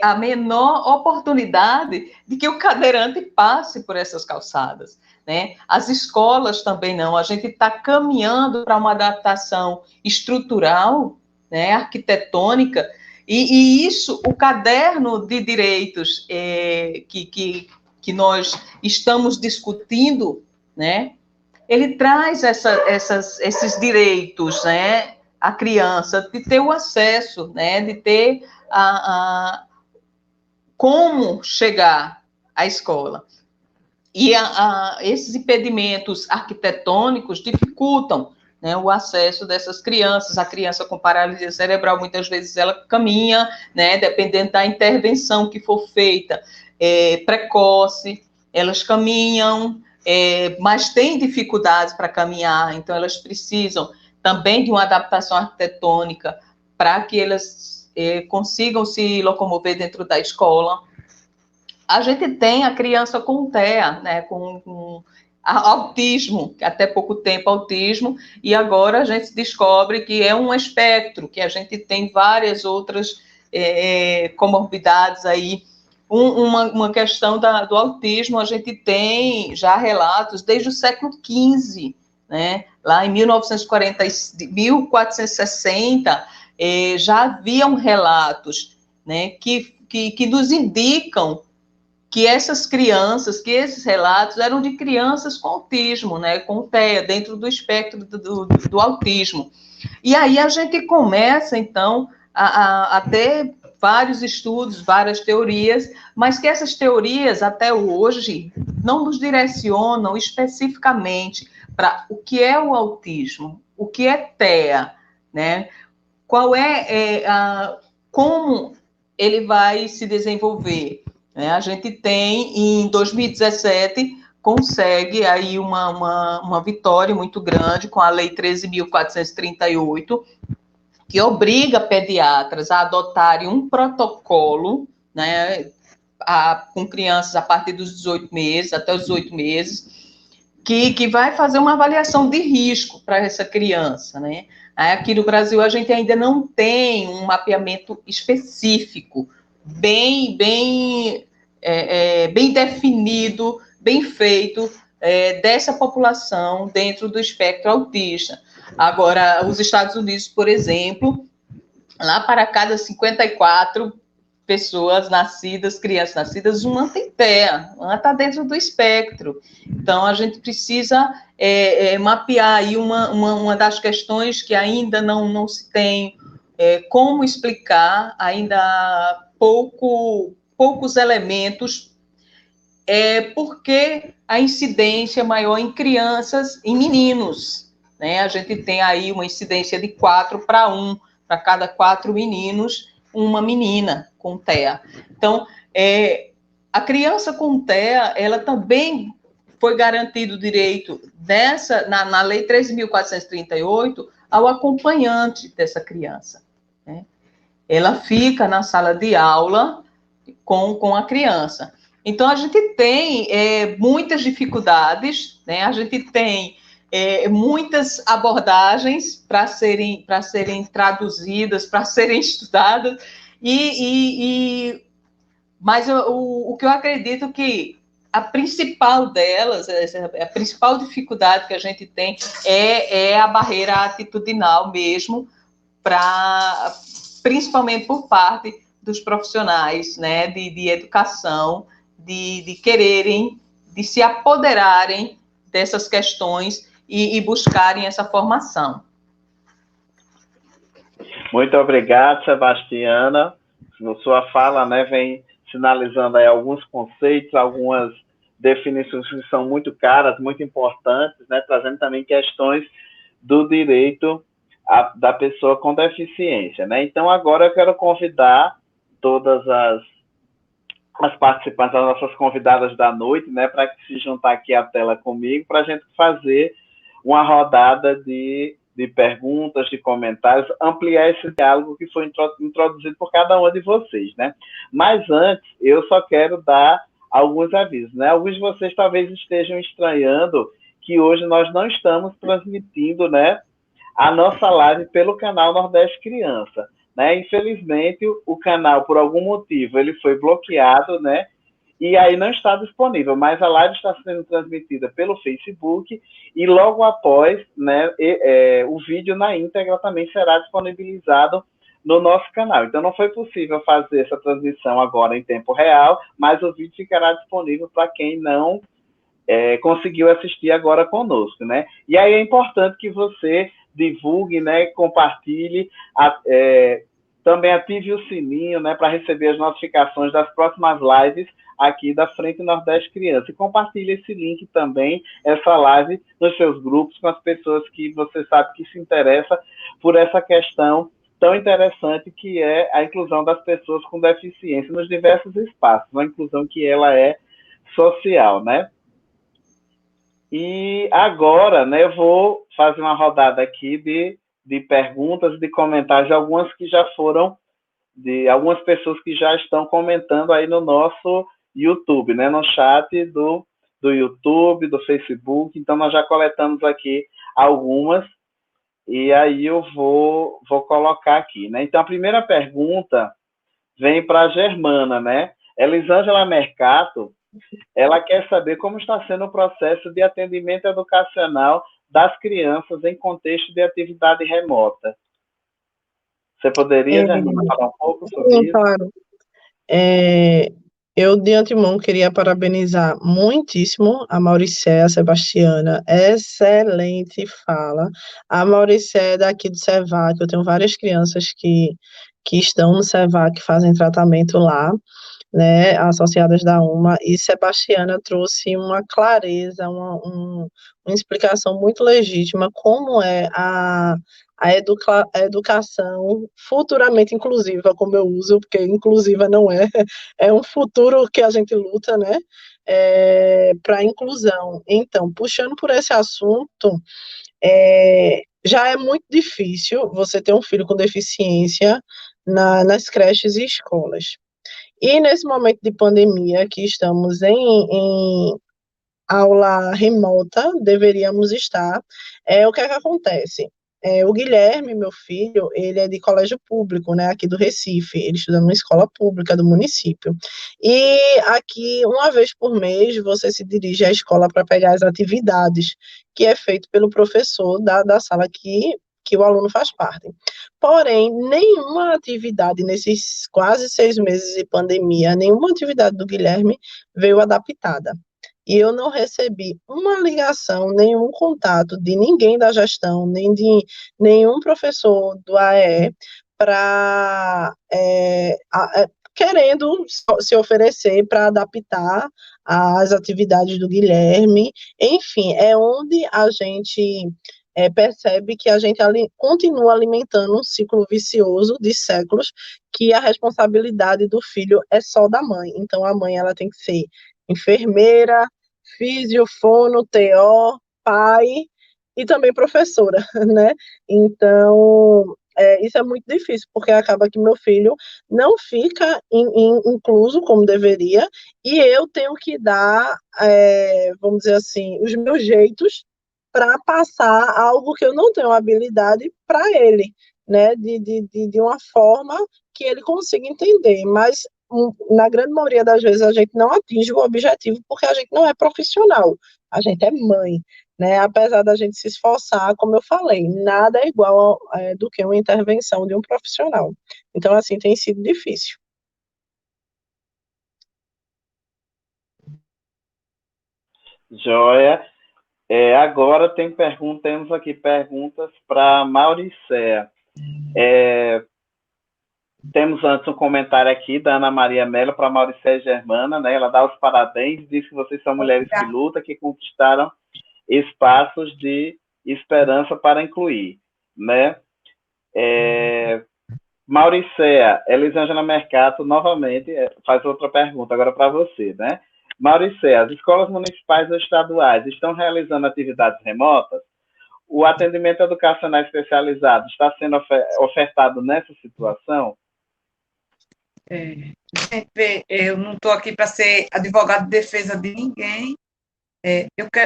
S5: a menor oportunidade de que o cadeirante passe por essas calçadas, né? As escolas também não. A gente está caminhando para uma adaptação estrutural, né, arquitetônica, e isso, o caderno de direitos que nós estamos discutindo, né, ele traz esses direitos, né, à criança, de ter o acesso, né, de ter como chegar à escola. E esses impedimentos arquitetônicos dificultam, né, o acesso dessas crianças. A criança com paralisia cerebral, muitas vezes, ela caminha, né, dependendo da intervenção que for feita, precoce, elas caminham, mas têm dificuldades para caminhar, então elas precisam também de uma adaptação arquitetônica para que elas consigam se locomover dentro da escola. A gente tem a criança com TEA, né, com autismo, até pouco tempo autismo, e agora a gente descobre que é um espectro, que a gente tem várias outras comorbidades aí. Uma questão do autismo, a gente tem já relatos desde o século XV, né? Lá em 1460, já haviam relatos, né, que nos indicam que essas crianças, que esses relatos eram de crianças com autismo, né, com TEA, dentro do espectro do autismo. E aí a gente começa, então, a ter vários estudos, várias teorias, mas que essas teorias, até hoje, não nos direcionam especificamente para o que é o autismo, o que é TEA, né? Qual como ele vai se desenvolver, né? A gente tem, em 2017, consegue aí uma vitória muito grande com a Lei 13.438, que obriga pediatras a adotarem um protocolo, né, com crianças a partir dos 18 meses, até os 18 meses, que vai fazer uma avaliação de risco para essa criança, né? Aqui no Brasil, a gente ainda não tem um mapeamento específico, bem definido, bem feito, dessa população dentro do espectro autista. Agora, os Estados Unidos, por exemplo, lá para cada 54 pessoas nascidas, crianças nascidas, uma tem TEA, uma está dentro do espectro. Então, a gente precisa mapear aí uma das questões que ainda não se tem como explicar, ainda há poucos elementos, porque a incidência é maior em crianças, em meninos, né? A gente tem aí uma incidência de 4:1, para cada 4 meninos, uma menina com TEA. Então, a criança com TEA, ela também foi garantido o direito na Lei 13.438 ao acompanhante dessa criança, né? Ela fica na sala de aula com a criança. Então, a gente tem muitas dificuldades, né? A gente tem muitas abordagens para serem traduzidas, para serem estudadas, mas o que eu acredito que a principal delas, a principal dificuldade que a gente tem é a barreira atitudinal mesmo, principalmente por parte dos profissionais, né, de educação, de quererem, de se apoderarem dessas questões e buscarem essa formação.
S1: Muito obrigado, Sebastiana. Sua fala, né, vem sinalizando aí alguns conceitos, algumas definições que são muito caras, muito importantes, né, trazendo também questões do direito da pessoa com deficiência, né? Então, agora eu quero convidar todas as participantes, as nossas convidadas da noite, né, para se juntar aqui à tela comigo, para a gente fazer uma rodada de perguntas, de comentários, ampliar esse diálogo que foi introduzido por cada uma de vocês, né? Mas antes, eu só quero dar alguns avisos, né? Alguns de vocês talvez estejam estranhando que hoje nós não estamos transmitindo, né, a nossa live pelo canal Nordeste Criança, né? Infelizmente, o canal, por algum motivo, ele foi bloqueado, né? E aí não está disponível, mas a live está sendo transmitida pelo Facebook e logo após, né, o vídeo na íntegra também será disponibilizado no nosso canal. Então não foi possível fazer essa transmissão agora em tempo real, mas o vídeo ficará disponível para quem não conseguiu assistir agora conosco, né? E aí é importante que você divulgue, né, compartilhe, também ative o sininho, né, para receber as notificações das próximas lives aqui da Frente Nordeste Criança. E compartilhe esse link também, essa live, nos seus grupos, com as pessoas que você sabe que se interessa por essa questão tão interessante que é a inclusão das pessoas com deficiência nos diversos espaços, uma inclusão que ela é social, né? E agora, né, eu vou fazer uma rodada aqui de perguntas, de comentários, de algumas que já foram, de algumas pessoas que já estão comentando aí no nosso YouTube, né, no chat do do YouTube, do Facebook, então nós já coletamos aqui algumas, e aí eu vou colocar aqui, né? Então, a primeira pergunta vem para a Germana, né? Elisângela Mercato, ela quer saber como está sendo o processo de atendimento educacional das crianças em contexto de atividade remota. Você poderia, Germana, falar um pouco sobre isso?
S2: Claro. Eu, de antemão, queria parabenizar muitíssimo a Mauricéia Sebastiana. Excelente fala. A Mauricéia é daqui do SEVAC. Eu tenho várias crianças que estão no SEVAC, fazem tratamento lá, né, associadas da UMA, e Sebastiana trouxe uma clareza, uma explicação muito legítima como é a educação futuramente inclusiva, como eu uso, porque inclusiva não é, é um futuro que a gente luta, né, para a inclusão. Então, puxando por esse assunto, já é muito difícil você ter um filho com deficiência nas creches e escolas. E nesse momento de pandemia, que estamos em aula remota, deveríamos estar, o que é que acontece? O Guilherme, meu filho, ele é de colégio público, né, aqui do Recife, ele estuda numa escola pública do município. E aqui, uma vez por mês, você se dirige à escola para pegar as atividades, que é feito pelo professor da sala que o aluno faz parte. Porém, nenhuma atividade nesses quase 6 meses de pandemia, nenhuma atividade do Guilherme veio adaptada. E eu não recebi uma ligação, nenhum contato de ninguém da gestão, nem de nenhum professor do AE para querendo se oferecer para adaptar as atividades do Guilherme. Enfim, é onde a gente percebe que a gente continua alimentando um ciclo vicioso de séculos, que a responsabilidade do filho é só da mãe. Então, a mãe ela tem que ser enfermeira, físio, fono, TO, pai e também professora, né? Então, isso é muito difícil, porque acaba que meu filho não fica incluso como deveria, e eu tenho que dar, vamos dizer assim, os meus jeitos para passar algo que eu não tenho habilidade para ele, né? De uma forma que ele consiga entender, mas na grande maioria das vezes a gente não atinge o objetivo porque a gente não é profissional, a gente é mãe, né? Apesar da gente se esforçar, como eu falei, nada é igual do que uma intervenção de um profissional. Então, assim, tem sido difícil.
S1: Joia. Agora temos aqui perguntas para Mauricéia. Temos antes um comentário aqui da Ana Maria Mello para Mauricéia e Germana, né? Ela dá os parabéns, diz que vocês são mulheres que lutam, que conquistaram espaços de esperança para incluir, né? Mauricéia, Elisângela Mercato, novamente, faz outra pergunta agora para você, né? Mauricéia, as escolas municipais ou estaduais estão realizando atividades remotas? O atendimento educacional especializado está sendo ofertado nessa situação?
S4: Eu não estou aqui para ser advogado de defesa de ninguém.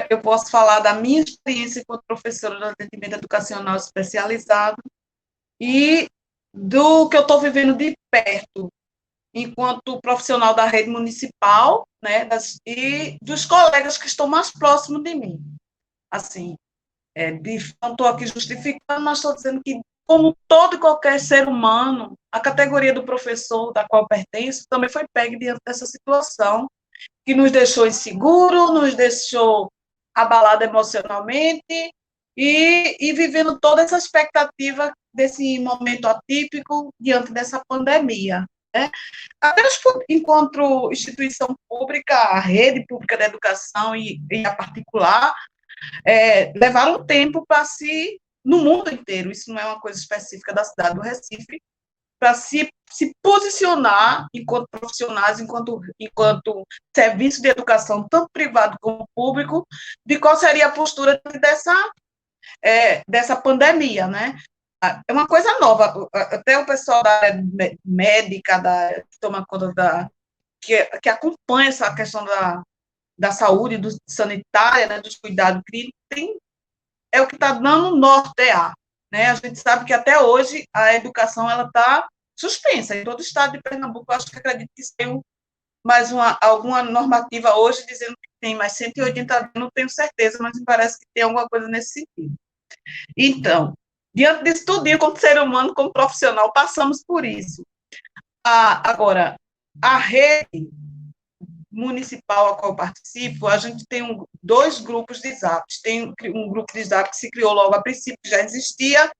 S4: Eu posso falar da minha experiência como professora de atendimento educacional especializado e do que eu estou vivendo de perto, enquanto profissional da rede municipal, né, e dos colegas que estão mais próximos de mim. Assim, não estou aqui justificando, mas estou dizendo que, como todo e qualquer ser humano, a categoria do professor da qual pertenço também foi pega diante dessa situação, que nos deixou inseguro, nos deixou abalado emocionalmente, e vivendo toda essa expectativa desse momento atípico diante dessa pandemia. Né? Até enquanto instituição pública, a rede pública da educação e a particular, levaram tempo para no mundo inteiro, isso não é uma coisa específica da cidade do Recife, para se posicionar enquanto profissionais, enquanto serviço de educação, tanto privado como público, de qual seria a postura dessa pandemia, né? É uma coisa nova, até o pessoal da área médica, que toma conta que acompanha essa questão da saúde, sanitária, né, dos cuidados clínicos, é o que está dando nortear, né? A gente sabe que até hoje a educação ela está suspensa em todo o estado de Pernambuco. Eu acho que acredito que tem mais alguma normativa hoje dizendo que tem mais 180 dias, não tenho certeza, mas me parece que tem alguma coisa nesse sentido. Então, diante disso tudo, como ser humano, como profissional, passamos por isso. Agora, a rede municipal a qual eu participo, a gente tem dois grupos de Zap. Tem um grupo de Zap que se criou logo a princípio, já existia,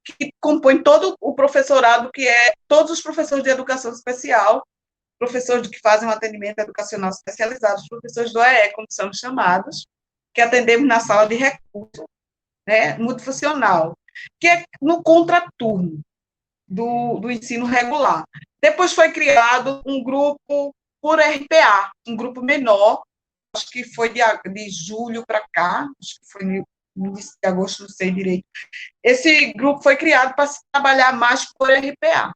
S4: que compõe todo o professorado, que é todos os professores de educação especial, professores que fazem um atendimento educacional especializado, os professores do AE, como são chamados, que atendemos na sala de recurso, né, multifuncional, que é no contraturno do ensino regular. Depois foi criado um grupo por RPA, um grupo menor, acho que foi de julho para cá, acho que foi no início de agosto, não sei direito. Esse grupo foi criado para se trabalhar mais por RPA.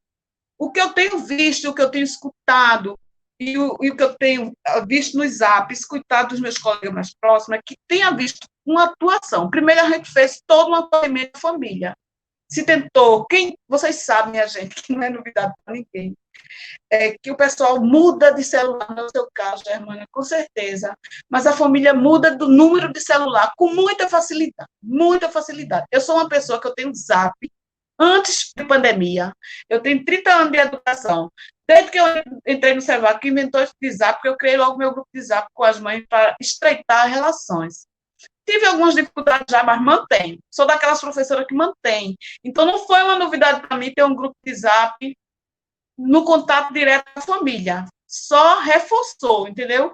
S4: O que eu tenho visto, o que eu tenho escutado, e o que eu tenho visto no Zap, escutado dos meus colegas mais próximos, é que tenha visto uma atuação. Primeiro, a gente fez todo um acolhimento de família. Se tentou, vocês sabem, minha gente, que não é novidade para ninguém, que o pessoal muda de celular, no seu caso, Germana, com certeza, mas a família muda do número de celular com muita facilidade, muita facilidade. Eu sou uma pessoa que eu tenho Zap antes da pandemia, eu tenho 30 anos de educação, desde que eu entrei no Cevac, que inventou esse Zap, porque eu criei logo meu grupo de Zap com as mães para estreitar relações. Tive algumas dificuldades já, mas mantenho. Sou daquelas professoras que mantém. Então, não foi uma novidade para mim ter um grupo de Zap no contato direto com a família. Só reforçou, entendeu?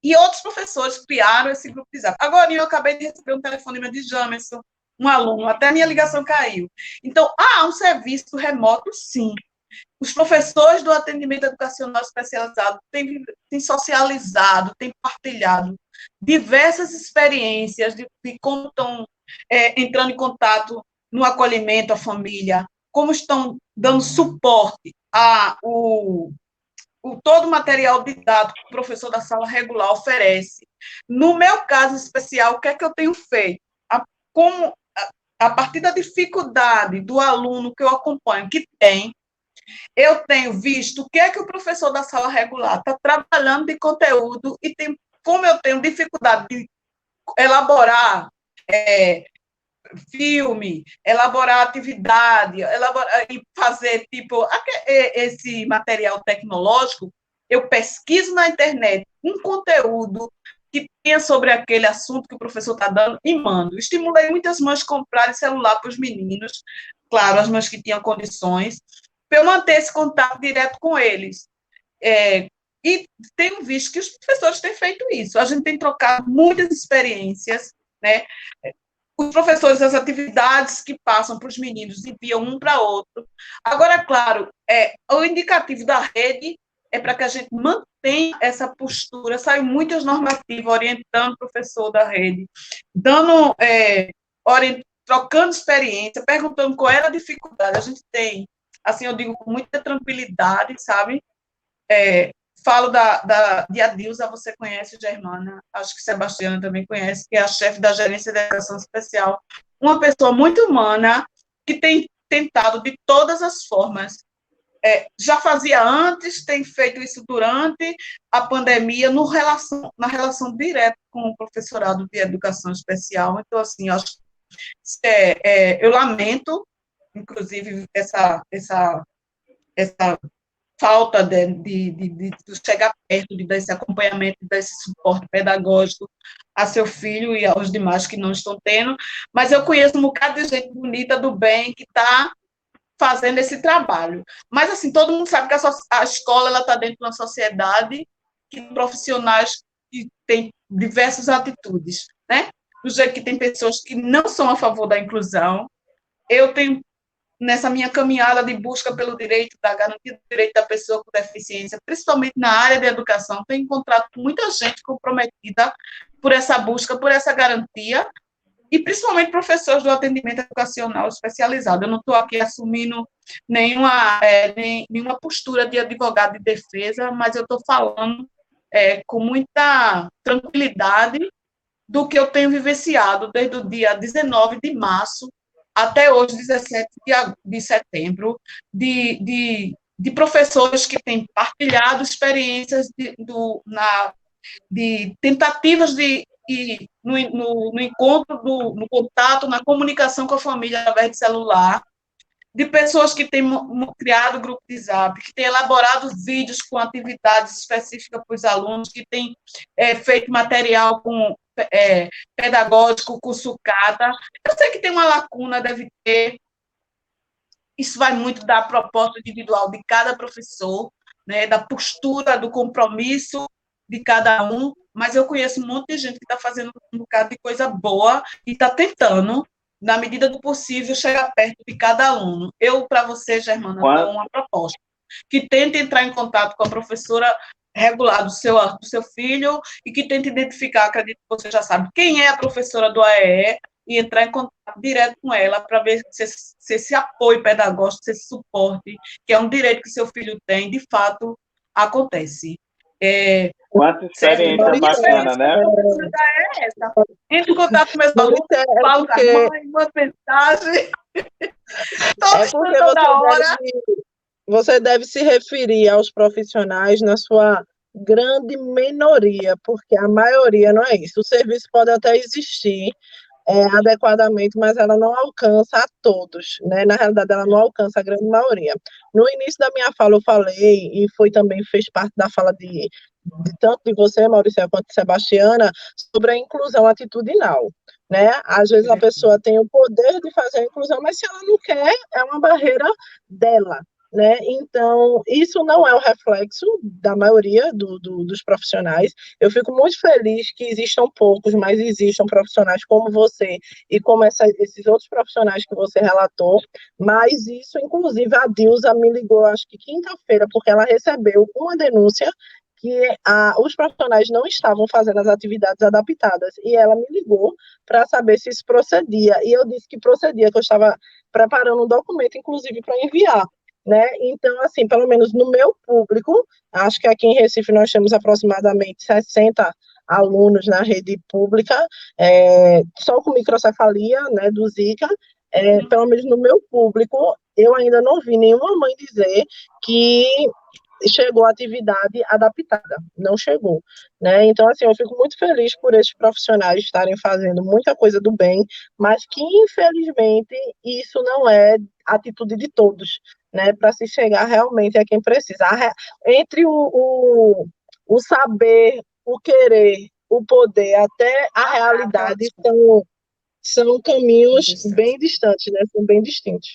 S4: E outros professores criaram esse grupo de Zap. Agora, eu acabei de receber um telefonema de Jamerson, um aluno, até a minha ligação caiu. Então, há um serviço remoto, sim. Os professores do atendimento educacional especializado têm socializado, têm partilhado diversas experiências de como estão entrando em contato no acolhimento à família, como estão dando suporte todo o material didático que o professor da sala regular oferece. No meu caso especial, o que é que eu tenho feito? A partir da dificuldade do aluno que eu acompanho, que eu tenho visto o que é que o professor da sala regular está trabalhando de conteúdo e como eu tenho dificuldade de elaborar filme, elaborar atividade, e fazer, esse material tecnológico, eu pesquiso na internet um conteúdo que tenha sobre aquele assunto que o professor está dando e mando. Estimulei muitas mães a comprarem celular para os meninos, claro, as mães que tinham condições, para eu manter esse contato direto com eles. E tenho visto que os professores têm feito isso. A gente tem trocado muitas experiências, né? Os professores, as atividades que passam para os meninos, enviam um para outro. Agora, claro, o indicativo da rede é para que a gente mantenha essa postura. Saiu muitas normativas orientando o professor da rede, trocando experiência, perguntando qual era a dificuldade. A gente tem, assim, eu digo com muita tranquilidade, sabe? Falo de Adilza, você conhece, Germana, acho que Sebastiana também conhece, que é a chefe da Gerência de Educação Especial, uma pessoa muito humana, que tem tentado de todas as formas. Já fazia antes, tem feito isso durante a pandemia, na relação direta com o professorado de Educação Especial. Então, assim, eu lamento, inclusive, essa falta de chegar perto, de dar esse acompanhamento, de dar esse suporte pedagógico a seu filho e aos demais que não estão tendo, mas eu conheço um bocado de gente bonita, do bem, que está fazendo esse trabalho. Mas, assim, todo mundo sabe que a escola está dentro de uma sociedade que tem profissionais que têm diversas atitudes, né? Do jeito que tem pessoas que não são a favor da inclusão. Eu tenho, nessa minha caminhada de busca pelo direito, da garantia do direito da pessoa com deficiência, principalmente na área da educação, tenho encontrado muita gente comprometida por essa busca, por essa garantia, e principalmente professores do atendimento educacional especializado. Eu não estou aqui assumindo nenhuma postura de advogado de defesa, mas eu estou falando com muita tranquilidade do que eu tenho vivenciado desde o dia 19 de março até hoje, 17 de setembro, de professores que têm partilhado experiências de tentativas no encontro, no contato, na comunicação com a família através de celular, de pessoas que têm criado grupo de Zap, que têm elaborado vídeos com atividades específicas para os alunos, que têm feito material pedagógico, com sucata. Eu sei que tem uma lacuna, deve ter. Isso vai muito da proposta individual de cada professor, né, da postura, do compromisso de cada um, mas eu conheço um monte de gente que está fazendo um bocado de coisa boa e está tentando, na medida do possível, chegar perto de cada aluno. Eu, para você, Germana, dou uma proposta, que tente entrar em contato com a professora regular do seu filho e que tente identificar, acredito que você já sabe, quem é a professora do AEE e entrar em contato direto com ela para ver se esse apoio pedagógico, se esse suporte, que é um direito que seu filho tem, de fato, acontece.
S1: Quanta experiência bacana, né?
S4: Entre em contato com meus alunos, falo da mãe, uma mensagem.
S2: Porque você deve se referir aos profissionais na sua grande minoria, porque a maioria não é isso. O serviço pode até existir adequadamente, mas ela não alcança a todos, né? Na realidade, ela não alcança a grande maioria. No início da minha fala, eu falei, e fez parte da fala de tanto de você, Maurício, quanto de Sebastiana, sobre a inclusão atitudinal, né? Às vezes a pessoa tem o poder de fazer a inclusão, mas se ela não quer, é uma barreira dela, né? Então, isso não é o reflexo da maioria dos profissionais. Eu fico muito feliz que existam poucos, mas existam profissionais como você e como esses outros profissionais que você relatou, mas isso, inclusive, a Dilza me ligou, acho que quinta-feira, porque ela recebeu uma denúncia que os profissionais não estavam fazendo as atividades adaptadas, e ela me ligou para saber se isso procedia, e eu disse que procedia, que eu estava preparando um documento, inclusive, para enviar, né? Então, assim, pelo menos no meu público, acho que aqui em Recife nós temos aproximadamente 60 alunos na rede pública, só com microcefalia, né, do Zika, pelo menos no meu público, eu ainda não vi nenhuma mãe dizer que chegou a atividade adaptada, não chegou, né? Então, assim, eu fico muito feliz por esses profissionais estarem fazendo muita coisa do bem, mas que, infelizmente, isso não é atitude de todos, né? Para se chegar realmente a quem precisa. Entre o saber, o querer, o poder, até a realidade são caminhos bem distantes, né? São bem distintos.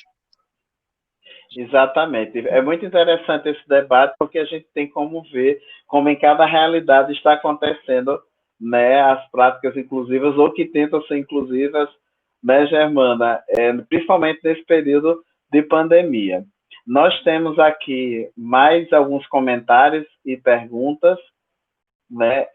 S1: Exatamente. É muito interessante esse debate, porque a gente tem como ver como em cada realidade está acontecendo, né, as práticas inclusivas ou que tentam ser inclusivas, né, Germana, principalmente nesse período de pandemia. Nós temos aqui mais alguns comentários e perguntas, né?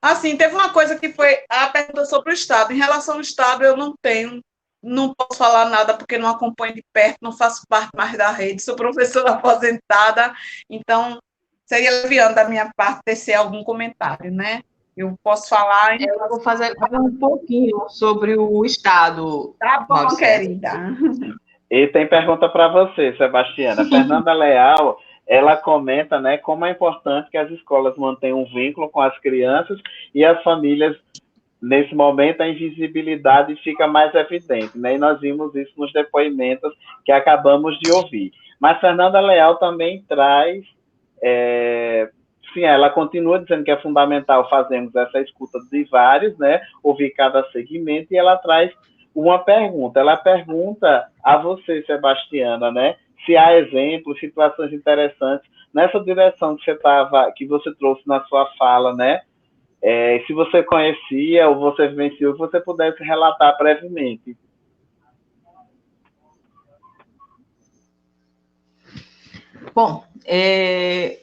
S4: Assim, teve uma coisa que foi a pergunta sobre o Estado. Em relação ao Estado, eu não posso falar nada porque não acompanho de perto, não faço parte mais da rede, sou professora aposentada, então seria leviano da minha parte tecer algum comentário, né? Eu posso falar...
S5: Eu vou fazer um pouquinho sobre o Estado.
S4: Tá bom, Maurício, querida.
S1: E tem pergunta para você, Sebastiana. Fernanda Leal, ela comenta, né, como é importante que as escolas mantenham um vínculo com as crianças e as famílias. Nesse momento, a invisibilidade fica mais evidente, né? E nós vimos isso nos depoimentos que acabamos de ouvir. Mas Fernanda Leal também traz... sim, ela continua dizendo que é fundamental fazermos essa escuta de vários, né? Ouvir cada segmento, e ela traz uma pergunta. Ela pergunta a você, Sebastiana, né? Se há exemplos, situações interessantes nessa direção que você trouxe na sua fala, né? Se você conhecia ou você vivenciou, que você pudesse relatar brevemente.
S5: Bom,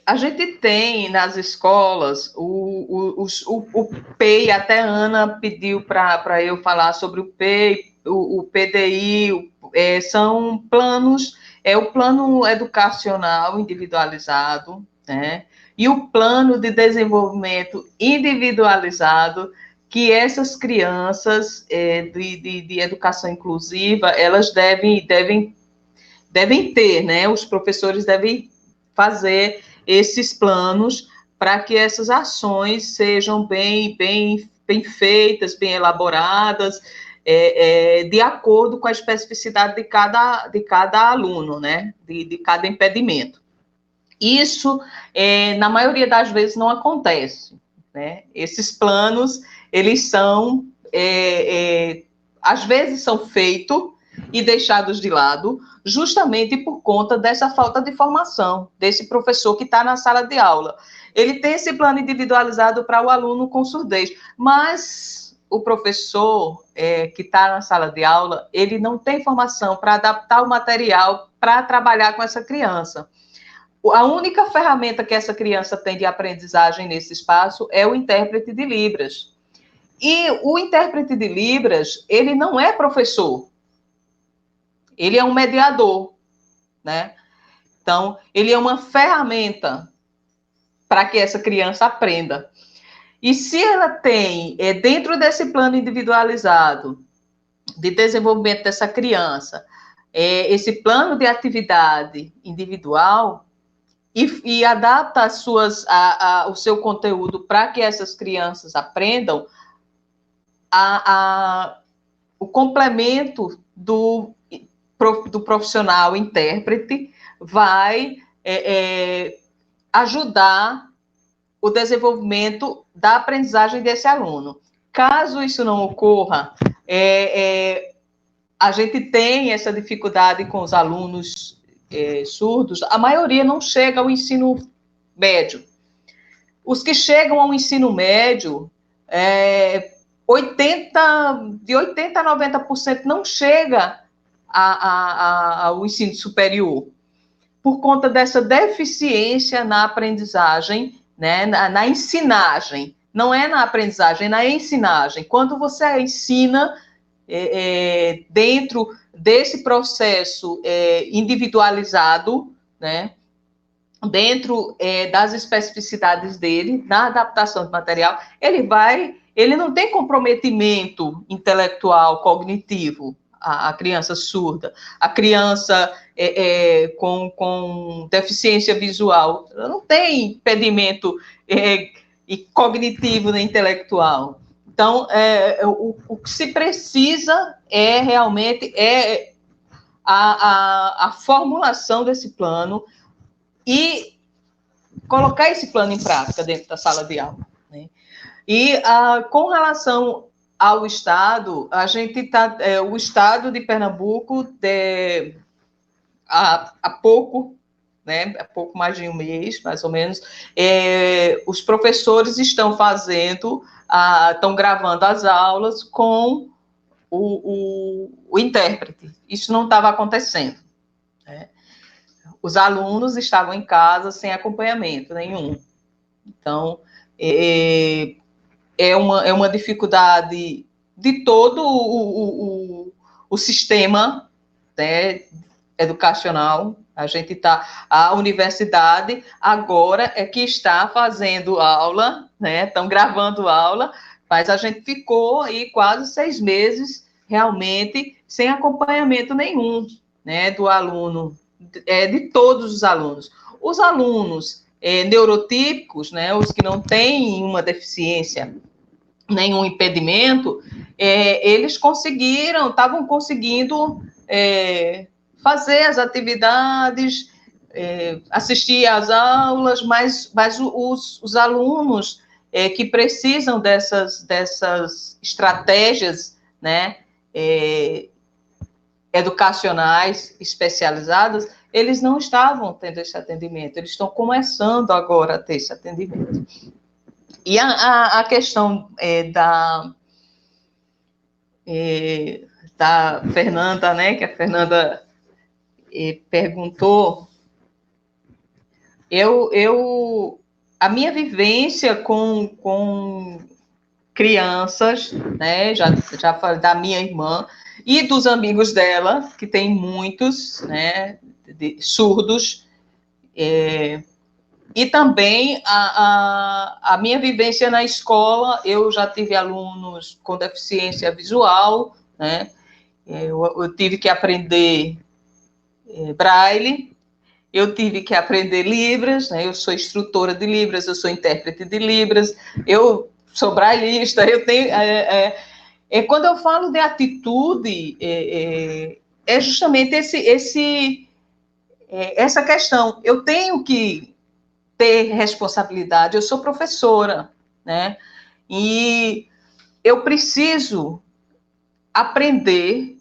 S5: a gente tem nas escolas o PEI, até a Ana pediu para eu falar sobre o PEI, o PDI, são planos, o plano educacional individualizado, né? e o plano de desenvolvimento individualizado que essas crianças de educação inclusiva, elas devem ter, né? Os professores devem fazer esses planos para que essas ações sejam bem feitas, bem elaboradas, de acordo com a especificidade de cada aluno, né? De cada impedimento. Isso, na maioria das vezes, não acontece, né? Esses planos, eles são, às vezes, são feitos e deixados de lado, justamente por conta dessa falta de formação desse professor que está na sala de aula. Ele tem esse plano individualizado para o aluno com surdez, mas o professor que está na sala de aula, ele não tem formação para adaptar o material para trabalhar com essa criança. A única ferramenta que essa criança tem de aprendizagem nesse espaço é o intérprete de Libras. E o intérprete de Libras, ele não é professor. Ele é um mediador, né? Então, ele é uma ferramenta para que essa criança aprenda. E se ela tem, dentro desse plano individualizado de desenvolvimento dessa criança, esse plano de atividade individual, e adapta o seu conteúdo para que essas crianças aprendam, o complemento do profissional intérprete vai ajudar o desenvolvimento da aprendizagem desse aluno. Caso isso não ocorra, a gente tem essa dificuldade com os alunos surdos, a maioria não chega ao ensino médio. Os que chegam ao ensino médio, de 80% a 90% não chega ao ensino superior, por conta dessa deficiência na aprendizagem, né, na ensinagem. Não é na aprendizagem, é na ensinagem. Quando você ensina dentro desse processo individualizado, né, dentro das especificidades dele, na adaptação do material, ele não tem comprometimento intelectual, cognitivo, a criança surda, a criança com deficiência visual, ela não tem impedimento cognitivo nem intelectual. Então, o que se precisa realmente a formulação desse plano e colocar esse plano em prática dentro da sala de aula, né? E com relação ao Estado, a gente está... o Estado de Pernambuco, há pouco, né, há pouco mais de um mês, mais ou menos, os professores estão gravando as aulas com o intérprete. Isso não estava acontecendo, né? Os alunos estavam em casa sem acompanhamento nenhum. Então, é uma dificuldade de todo o sistema, né, educacional. A universidade agora é que está fazendo aula, né, estão gravando aula, mas a gente ficou aí quase 6 meses realmente sem acompanhamento nenhum, né, do aluno, de todos os alunos. Os alunos neurotípicos, né, os que não têm uma deficiência, nenhum impedimento, eles estavam conseguindo fazer as atividades, assistir às aulas, mas os alunos que precisam dessas estratégias, né, educacionais especializadas, eles não estavam tendo esse atendimento, eles estão começando agora a ter esse atendimento. E a questão da Fernanda, né, que a Fernanda perguntou, a minha vivência com crianças, né, já falei da minha irmã e dos amigos dela, que tem muitos, né, surdos, E também a minha vivência na escola, eu já tive alunos com deficiência visual, né? Eu tive que aprender Braille, eu tive que aprender Libras, né? Eu sou instrutora de Libras, eu sou intérprete de Libras, eu sou braillista, eu tenho... quando eu falo de atitude, é justamente essa questão. Eu tenho que ter responsabilidade, eu sou professora, né? E eu preciso aprender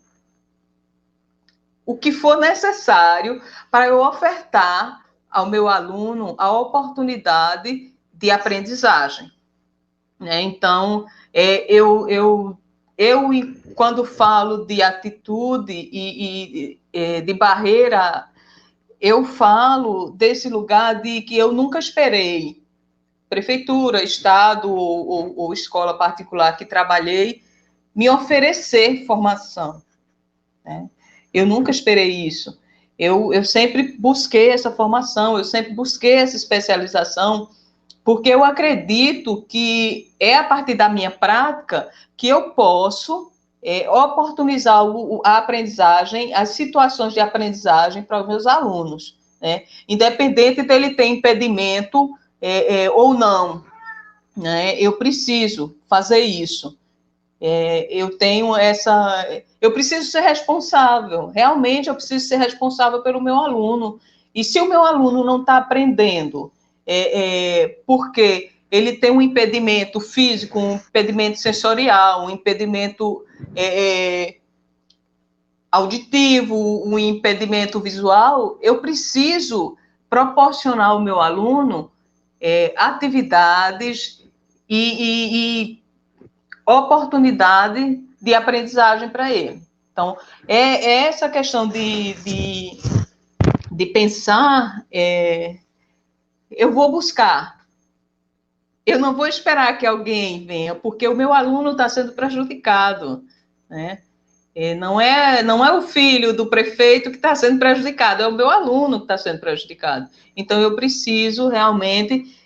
S5: o que for necessário para eu ofertar ao meu aluno a oportunidade de aprendizagem, né? Então, quando falo de atitude e de barreira, eu falo desse lugar de que eu nunca esperei, prefeitura, estado ou escola particular que trabalhei, me oferecer formação, né? Eu nunca esperei isso. Eu sempre busquei essa formação, eu sempre busquei essa especialização, porque eu acredito que é a partir da minha prática que eu posso oportunizar a aprendizagem, as situações de aprendizagem para os meus alunos, né? Independente dele ter impedimento ou não, né? Eu preciso fazer isso. Eu preciso ser responsável, realmente eu preciso ser responsável pelo meu aluno. E se o meu aluno não está aprendendo, porque ele tem um impedimento físico, um impedimento sensorial, um impedimento auditivo, um impedimento visual, eu preciso proporcionar ao meu aluno atividades e oportunidade de aprendizagem para ele. Então, essa questão de pensar, eu vou buscar. Eu não vou esperar que alguém venha, porque o meu aluno está sendo prejudicado, né? Não é o filho do prefeito que está sendo prejudicado, é o meu aluno que está sendo prejudicado. Então, eu preciso realmente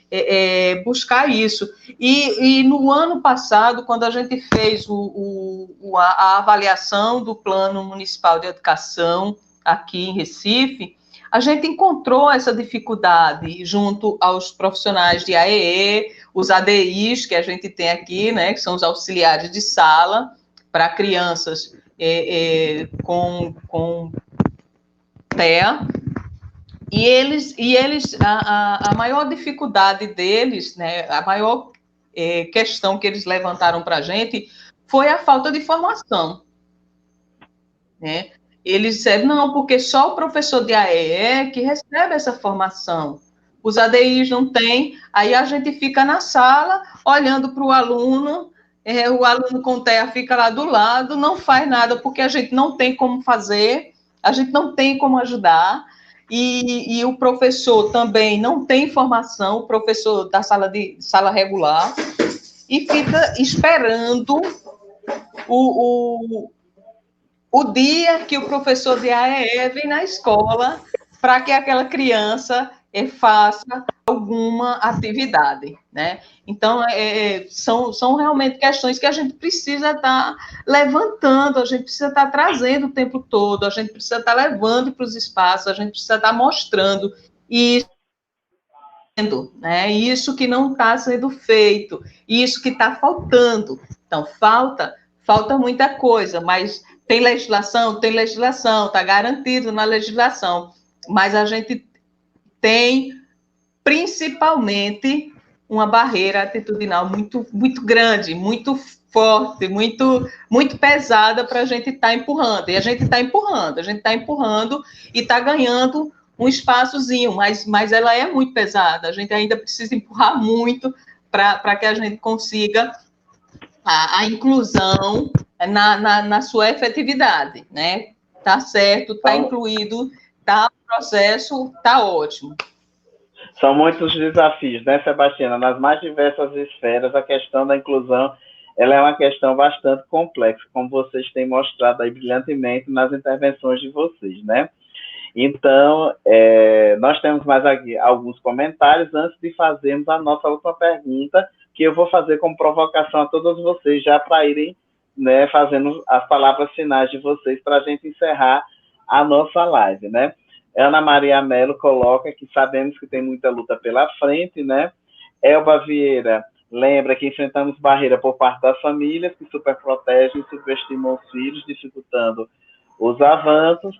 S5: buscar isso. E no ano passado, quando a gente fez a avaliação do Plano Municipal de Educação aqui em Recife, a gente encontrou essa dificuldade junto aos profissionais de AEE, os ADIs que a gente tem aqui, né, que são os auxiliares de sala para crianças com TEA, e eles a maior dificuldade deles, né, a maior questão que eles levantaram para a gente foi a falta de formação, né? Eles disseram, não, porque só o professor de AEE que recebe essa formação, os ADIs não têm, aí a gente fica na sala olhando para o aluno com TEA fica lá do lado, não faz nada, porque a gente não tem como fazer, a gente não tem como ajudar, e o professor também não tem formação, o professor da sala regular, e fica esperando o dia que o professor de AEE vem na escola para que aquela criança faça alguma atividade, né? Então, são realmente questões que a gente precisa estar levantando, a gente precisa estar trazendo o tempo todo, a gente precisa estar levando para os espaços, a gente precisa estar mostrando isso, né? Isso que não está sendo feito, isso que está faltando. Então, falta muita coisa, mas tem legislação, está garantido na legislação, mas a gente tem, principalmente, uma barreira atitudinal muito, muito grande, muito forte, muito, muito pesada para a gente estar empurrando. E a gente está empurrando e está ganhando um espaçozinho, mas ela é muito pesada. A gente ainda precisa empurrar muito para que a gente consiga a inclusão na sua efetividade, né? Tá certo, tá incluído, tá o processo, tá ótimo.
S1: São muitos desafios, né, Sebastiana? Nas mais diversas esferas, a questão da inclusão, ela é uma questão bastante complexa, como vocês têm mostrado aí brilhantemente nas intervenções de vocês, né? Então, nós temos mais aqui alguns comentários antes de fazermos a nossa última pergunta, que eu vou fazer como provocação a todos vocês, já para irem, né, fazendo as palavras finais de vocês para a gente encerrar a nossa live, né? Ana Maria Mello coloca que sabemos que tem muita luta pela frente, né? Elba Vieira lembra que enfrentamos barreira por parte das famílias que superprotegem e subestimam os filhos, dificultando os avanços.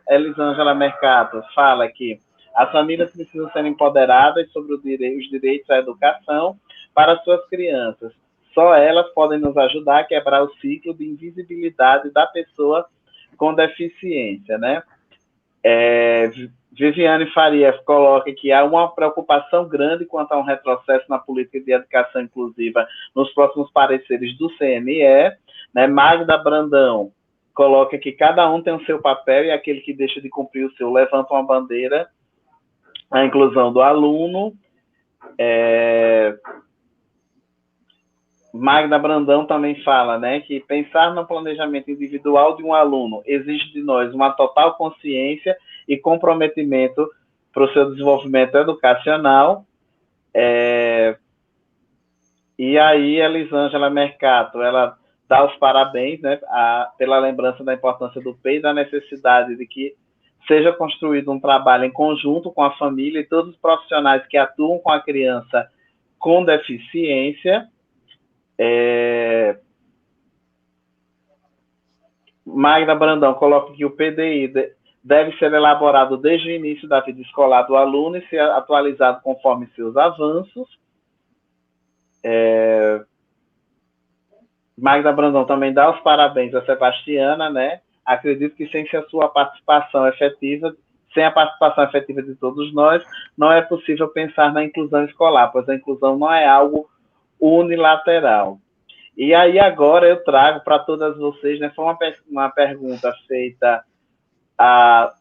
S1: Elisângela Mercado fala que as famílias precisam ser empoderadas sobre os direitos à educação para suas crianças. Só elas podem nos ajudar a quebrar o ciclo de invisibilidade da pessoa com deficiência, né? Viviane Farias coloca que há uma preocupação grande quanto a um retrocesso na política de educação inclusiva nos próximos pareceres do CNE, né? Magda Brandão coloca que cada um tem o seu papel e aquele que deixa de cumprir o seu levanta uma bandeira, a inclusão do aluno. Magda Brandão também fala, né, que pensar no planejamento individual de um aluno exige de nós uma total consciência e comprometimento para o seu desenvolvimento educacional. E aí, Elisângela Mercato, ela dá os parabéns, né, pela lembrança da importância do PEI e da necessidade de que seja construído um trabalho em conjunto com a família e todos os profissionais que atuam com a criança com deficiência. Magda Brandão coloca que o PDI deve ser elaborado desde o início da vida escolar do aluno e ser atualizado conforme seus avanços. Magda Brandão também dá os parabéns a Sebastiana, né? Acredito que sem a sua participação efetiva, sem a participação efetiva de todos nós, não é possível pensar na inclusão escolar, pois a inclusão não é algo unilateral. E aí agora eu trago para todas vocês, né, foi uma pergunta feita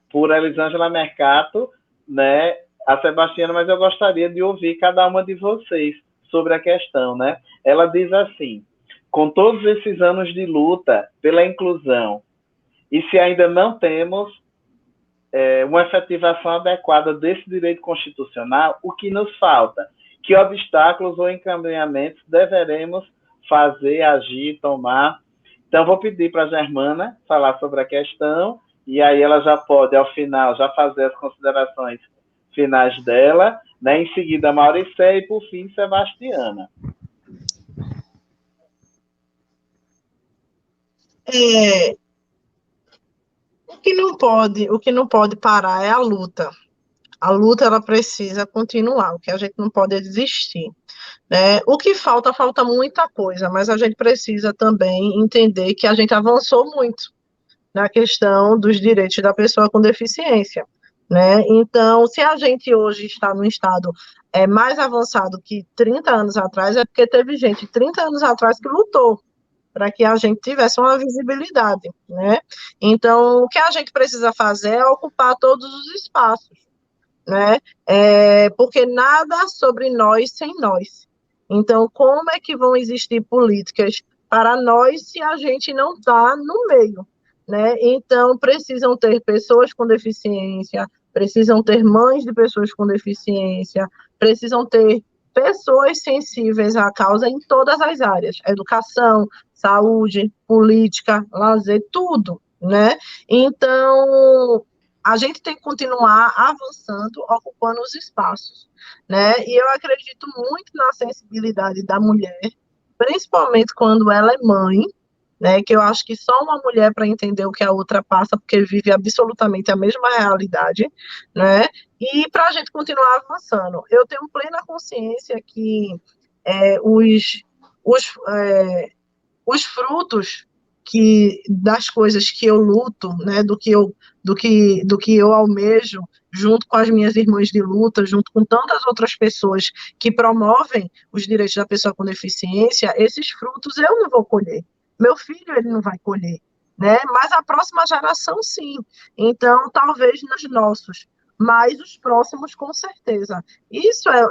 S1: por Elisângela Mercato, né, a Sebastiana, mas eu gostaria de ouvir cada uma de vocês sobre a questão, né? Ela diz assim: com todos esses anos de luta pela inclusão, e se ainda não temos uma efetivação adequada desse direito constitucional, o que nos falta? Que obstáculos ou encaminhamentos deveremos fazer, agir, tomar? Então, vou pedir para a Germana falar sobre a questão, e aí ela já pode, ao final, já fazer as considerações finais dela, né? Em seguida, Mauricé e, por fim, Sebastiana.
S2: O que não pode parar é a luta. A luta, ela precisa continuar, o que a gente não pode desistir, né? O que falta muita coisa, mas a gente precisa também entender que a gente avançou muito na questão dos direitos da pessoa com deficiência, né? Então, se a gente hoje está num estado mais avançado que 30 anos atrás, é porque teve gente 30 anos atrás que lutou para que a gente tivesse uma visibilidade, né? Então, o que a gente precisa fazer é ocupar todos os espaços, né? Porque nada sobre nós sem nós. Então, como é que vão existir políticas para nós se a gente não está no meio, né? Então, precisam ter pessoas com deficiência, precisam ter mães de pessoas com deficiência, precisam ter pessoas sensíveis à causa em todas as áreas: educação, saúde, política, lazer, tudo, né? Então, a gente tem que continuar avançando, ocupando os espaços, né? E eu acredito muito na sensibilidade da mulher, principalmente quando ela é mãe, né? Que eu acho que só uma mulher para entender o que a outra passa, porque vive absolutamente a mesma realidade, né? E para a gente continuar avançando. Eu tenho plena consciência que os frutos das coisas que eu luto, né, do que eu almejo, junto com as minhas irmãs de luta, junto com tantas outras pessoas que promovem os direitos da pessoa com deficiência, esses frutos eu não vou colher. Meu filho, ele não vai colher, né? Mas a próxima geração, sim. Então, talvez nos nossos, mas os próximos, com certeza. Isso é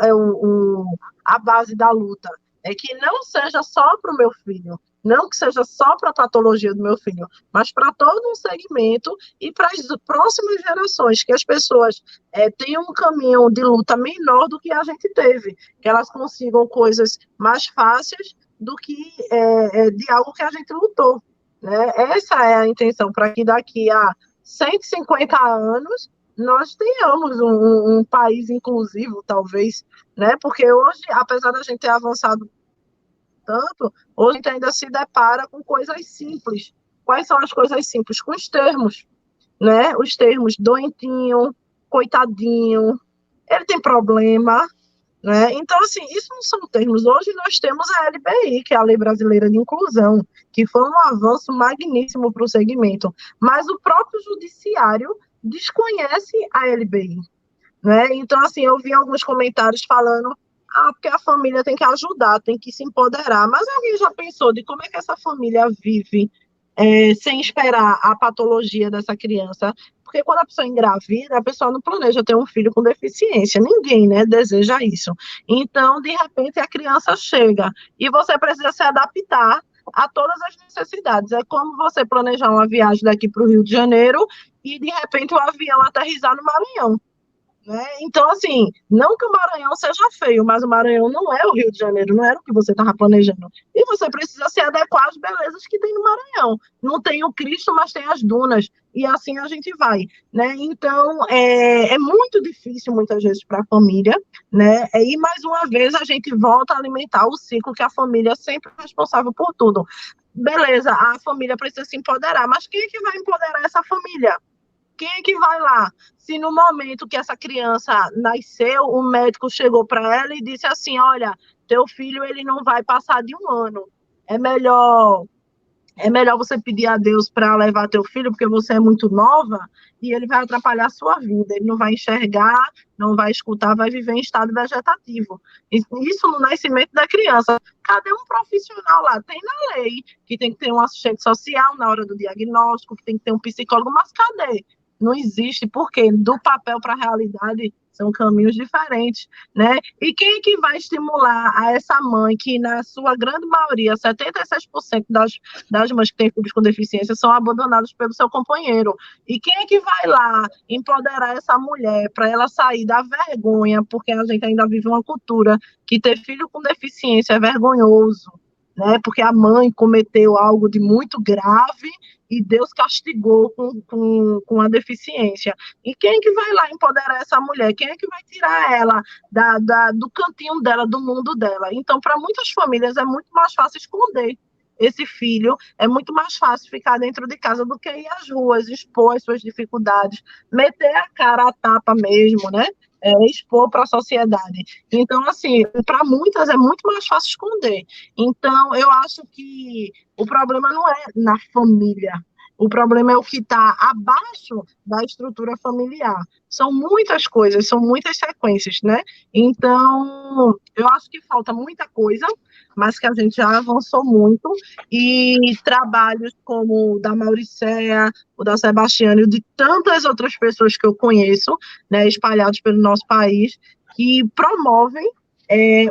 S2: a base da luta. É que não seja só para o meu filho, não que seja só para a patologia do meu filho, mas para todo um segmento e para as próximas gerações, que as pessoas tenham um caminho de luta menor do que a gente teve, que elas consigam coisas mais fáceis do que de algo que a gente lutou, né? Essa é a intenção, para que daqui a 150 anos nós tenhamos um país inclusivo, talvez, né? Porque hoje, apesar da gente ter avançado tanto, hoje a gente ainda se depara com coisas simples. Quais são as coisas simples? Com os termos, né? Os termos doentinho, coitadinho, ele tem problema, né? Então, assim, isso não são termos. Hoje nós temos a LBI, que é a Lei Brasileira de Inclusão, que foi um avanço magnífico para o segmento, mas o próprio judiciário desconhece a LBI, né? Então, assim, eu vi alguns comentários falando, porque a família tem que ajudar, tem que se empoderar, mas alguém já pensou de como é que essa família vive sem esperar a patologia dessa criança? Porque quando a pessoa engravida, a pessoa não planeja ter um filho com deficiência, ninguém, né, deseja isso. Então, de repente, a criança chega e você precisa se adaptar a todas as necessidades. É como você planejar uma viagem daqui para o Rio de Janeiro e, de repente, o avião aterrissar no Maranhão, né? Então, assim, não que o Maranhão seja feio, mas o Maranhão não é o Rio de Janeiro, não era o que você estava planejando. E você precisa se adequar às belezas que tem no Maranhão. Não tem o Cristo, mas tem as dunas. E assim a gente vai, né? Então, é muito difícil muitas vezes para a família, né? E mais uma vez a gente volta a alimentar o ciclo que a família é sempre responsável por tudo. Beleza, a família precisa se empoderar, mas quem é que vai empoderar essa família? Quem é que vai lá? Se no momento que essa criança nasceu, o médico chegou para ela e disse assim, olha, teu filho ele não vai passar de 1 ano. É melhor você pedir a Deus para levar teu filho, porque você é muito nova e ele vai atrapalhar a sua vida. Ele não vai enxergar, não vai escutar, vai viver em estado vegetativo. Isso no nascimento da criança. Cadê um profissional lá? Tem na lei que tem que ter um assistente social na hora do diagnóstico, que tem que ter um psicólogo, mas cadê? Não existe, porque do papel para a realidade são caminhos diferentes, né? E quem é que vai estimular a essa mãe que, na sua grande maioria, 76% das mães que têm filhos com deficiência são abandonadas pelo seu companheiro? E quem é que vai lá empoderar essa mulher para ela sair da vergonha, porque a gente ainda vive uma cultura que ter filho com deficiência é vergonhoso, né? Porque a mãe cometeu algo de muito grave e Deus castigou com a deficiência. E quem é que vai lá empoderar essa mulher? Quem é que vai tirar ela do cantinho dela, do mundo dela? Então, para muitas famílias, é muito mais fácil esconder esse filho, é muito mais fácil ficar dentro de casa do que ir às ruas, expor as suas dificuldades, meter a cara à tapa mesmo, né? Expor para a sociedade. Então, assim, para muitas é muito mais fácil esconder. Então, eu acho que o problema não é na família, o problema é o que está abaixo da estrutura familiar. São muitas coisas, são muitas sequências, né? Então, eu acho que falta muita coisa, mas que a gente já avançou muito, e trabalhos como o da Mauricéia, o da Sebastiana e o de tantas outras pessoas que eu conheço, né, espalhados pelo nosso país, que promovem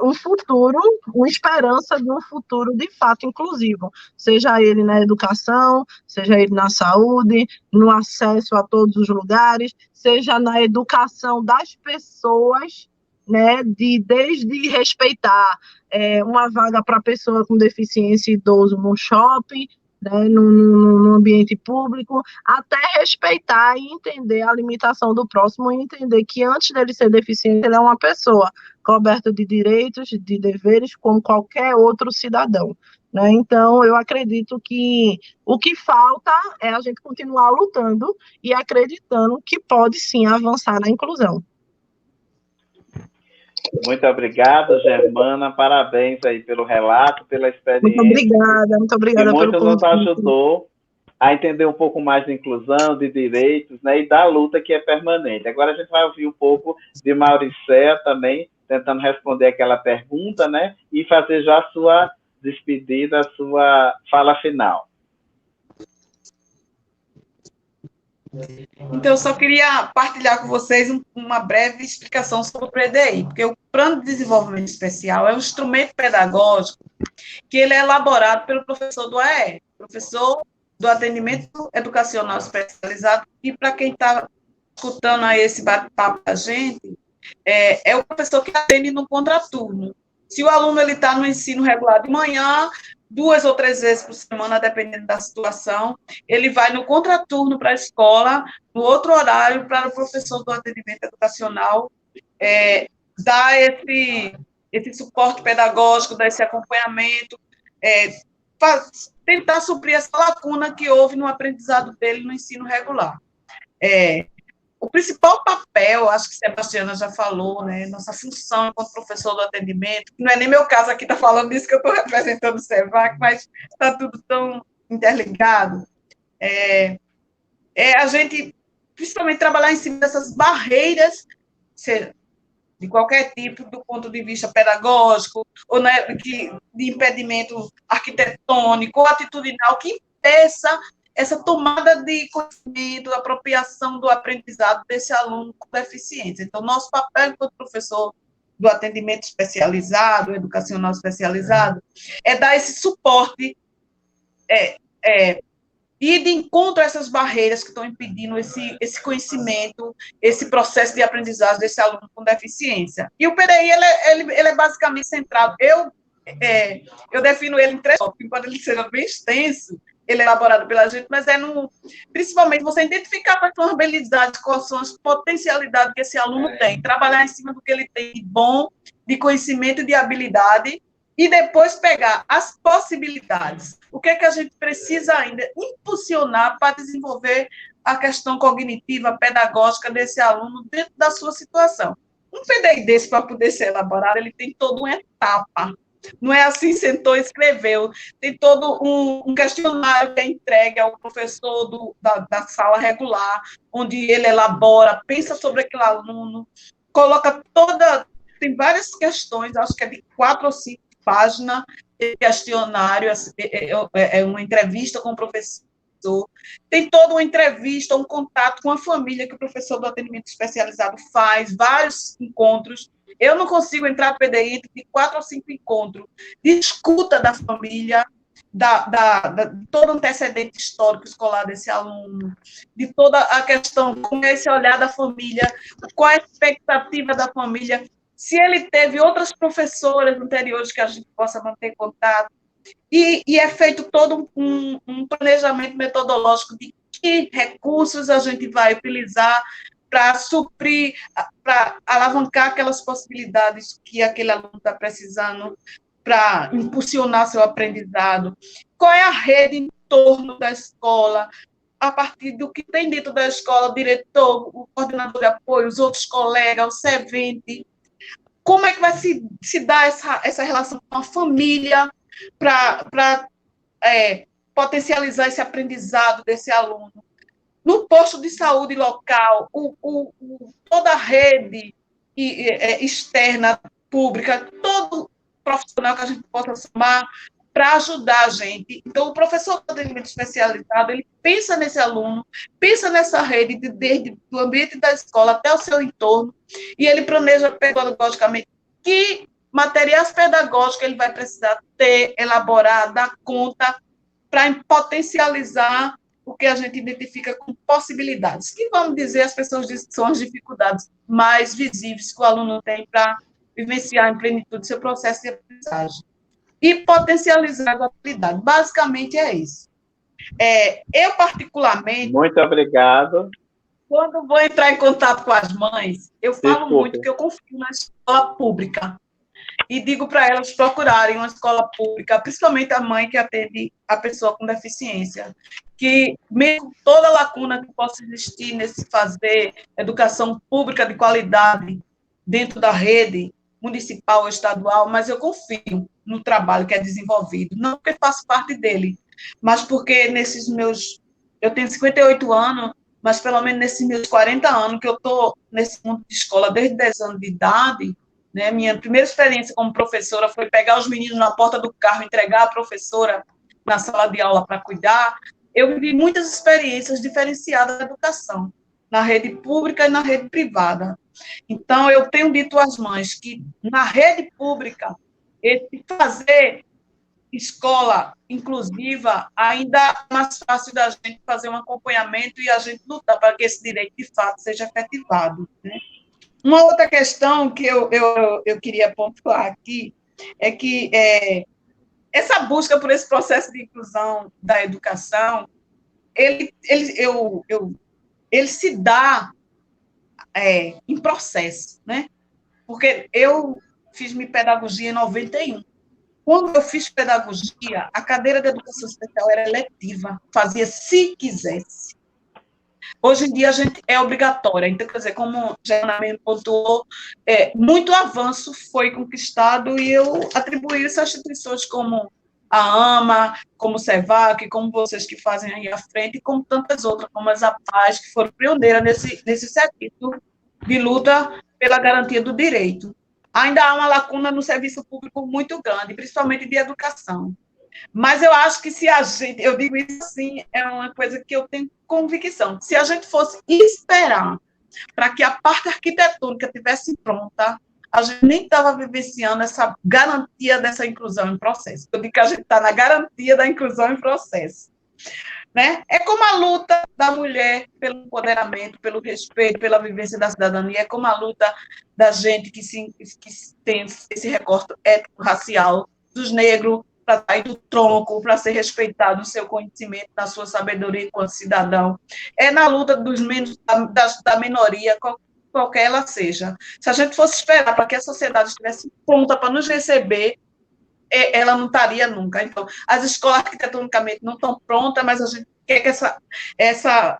S2: um futuro, uma esperança de um futuro de fato inclusivo, seja ele na educação, seja ele na saúde, no acesso a todos os lugares, seja na educação das pessoas, né, desde respeitar uma vaga para pessoa com deficiência idoso no shopping, né, no ambiente público, até respeitar e entender a limitação do próximo e entender que antes dele ser deficiente, ele é uma pessoa coberta de direitos, de deveres, como qualquer outro cidadão, né? Então, eu acredito que o que falta é a gente continuar lutando e acreditando que pode sim avançar na inclusão.
S1: Muito obrigado, Germana. Parabéns aí pelo relato, pela experiência.
S2: Muito obrigada
S1: que muito
S2: pelo
S1: nos
S2: convite.
S1: ajudou a entender um pouco mais de inclusão, de direitos, né, e da luta que é permanente. Agora a gente vai ouvir um pouco de Mauricéia também, tentando responder aquela pergunta, né, e fazer já a sua despedida, a sua fala final.
S4: Então, eu só queria partilhar com vocês uma breve explicação sobre o PDI, porque o Plano de Desenvolvimento Especial é um instrumento pedagógico que ele é elaborado pelo professor do AE, professor do Atendimento Educacional Especializado, e para quem está escutando aí esse bate-papo da gente, é o professor que atende no contraturno. Se o aluno está no ensino regular de manhã, 2 ou 3 vezes por semana, dependendo da situação, ele vai no contraturno para a escola, no outro horário, para o professor do atendimento educacional dar esse suporte pedagógico, dar esse acompanhamento, tentar suprir essa lacuna que houve no aprendizado dele no ensino regular. O principal papel, acho que Sebastiana já falou, né, nossa função enquanto professor do atendimento, não é nem meu caso aqui estar falando disso, que eu estou representando o SEVAC, mas está tudo tão interligado, a gente, principalmente, trabalhar em cima dessas barreiras, de qualquer tipo, do ponto de vista pedagógico, ou né, de impedimento arquitetônico ou atitudinal, que impeça essa tomada de conhecimento, apropriação do aprendizado desse aluno com deficiência. Então, nosso papel enquanto professor do atendimento especializado, educacional especializado, é dar esse suporte e de encontro a essas barreiras que estão impedindo esse conhecimento, esse processo de aprendizagem desse aluno com deficiência. E o PDI, ele é basicamente centrado, eu defino ele em 3 tópicos, embora ele seja bem extenso, ele é elaborado pela gente, mas principalmente você identificar quais são as habilidades, quais são as potencialidades que esse aluno tem, trabalhar em cima do que ele tem de bom, de conhecimento e de habilidade, e depois pegar as possibilidades. O que é que a gente precisa ainda impulsionar para desenvolver a questão cognitiva, pedagógica desse aluno dentro da sua situação. Um PDI desse, para poder ser elaborado, ele tem toda uma etapa. Não é assim, sentou e escreveu. Tem todo um questionário que é entregue ao professor da sala regular, onde ele elabora, pensa sobre aquele aluno, coloca tem várias questões, acho que é de 4 ou 5 páginas, questionário, é uma entrevista com o professor, tem toda uma entrevista, um contato com a família que o professor do atendimento especializado faz, vários encontros. Eu não consigo entrar no PDI de 4 ou 5 encontros de escuta da família, de todo o antecedente histórico escolar desse aluno, de toda a questão, como é esse olhar da família, qual é a expectativa da família, se ele teve outras professoras anteriores que a gente possa manter contato, e é feito todo um planejamento metodológico de que recursos a gente vai utilizar para suprir, para alavancar aquelas possibilidades que aquele aluno está precisando para impulsionar seu aprendizado. Qual é a rede em torno da escola, a partir do que tem dentro da escola, o diretor, o coordenador de apoio, os outros colegas, o servente. Como é que vai se dar essa relação com a família para potencializar esse aprendizado desse aluno? No posto de saúde local, toda a rede externa, pública, todo profissional que a gente possa somar para ajudar a gente. Então, o professor de atendimento especializado, ele pensa nesse aluno, pensa nessa rede, desde o ambiente da escola até o seu entorno, e ele planeja pedagogicamente que materiais pedagógicos ele vai precisar ter, elaborar, dar conta, para potencializar o que a gente identifica como possibilidades, que, vamos dizer, as pessoas dizem que são as dificuldades mais visíveis que o aluno tem para vivenciar em plenitude seu processo de aprendizagem. E potencializar a habilidade. Basicamente é isso. Eu, particularmente...
S1: Muito obrigado.
S4: Quando vou entrar em contato com as mães, eu falo muito que eu confio na escola pública. E digo para elas procurarem uma escola pública, principalmente a mãe que atende a pessoa com deficiência, que mesmo toda lacuna que possa existir nesse fazer educação pública de qualidade dentro da rede municipal ou estadual, mas eu confio no trabalho que é desenvolvido, não porque faço parte dele, mas porque eu tenho 58 anos, mas pelo menos nesses meus 40 anos que eu estou nesse mundo de escola desde 10 anos de idade, né, minha primeira experiência como professora foi pegar os meninos na porta do carro, entregar a professora na sala de aula para cuidar, eu vivi muitas experiências diferenciadas da educação, na rede pública e na rede privada. Então, eu tenho dito às mães que, na rede pública, esse fazer escola inclusiva ainda é mais fácil da gente fazer um acompanhamento e a gente lutar para que esse direito, de fato, seja efetivado, né? Uma outra questão que eu queria pontuar aqui é que essa busca por esse processo de inclusão da educação, ele se dá em processo, né? Porque eu fiz minha pedagogia em 91. Quando eu fiz pedagogia, a cadeira de educação especial era eletiva, fazia se quisesse. Hoje em dia, a gente é obrigatória. Então, quer dizer, como Jana mesmo pontuou, muito avanço foi conquistado e eu atribuí isso a instituições como a AMA, como o SEVAC, como vocês que fazem aí à frente, e como tantas outras, como as APAES, que foram pioneiras nesse serviço de luta pela garantia do direito. Ainda há uma lacuna no serviço público muito grande, principalmente de educação. Mas eu acho que se a gente, eu digo isso assim, é uma coisa que eu tenho convicção, se a gente fosse esperar para que a parte arquitetônica estivesse pronta, a gente nem estava vivenciando essa garantia dessa inclusão em processo. Eu digo que a gente está na garantia da inclusão em processo. Né? É como a luta da mulher pelo empoderamento, pelo respeito, pela vivência da cidadania, é como a luta da gente que tem esse recorte étnico-racial, dos negros, para sair do tronco, para ser respeitado no seu conhecimento, na sua sabedoria enquanto cidadão. É na luta dos menos, da minoria, qualquer ela seja. Se a gente fosse esperar para que a sociedade estivesse pronta para nos receber, ela não estaria nunca. Então, as escolas arquitetonicamente não estão prontas, mas a gente quer que essa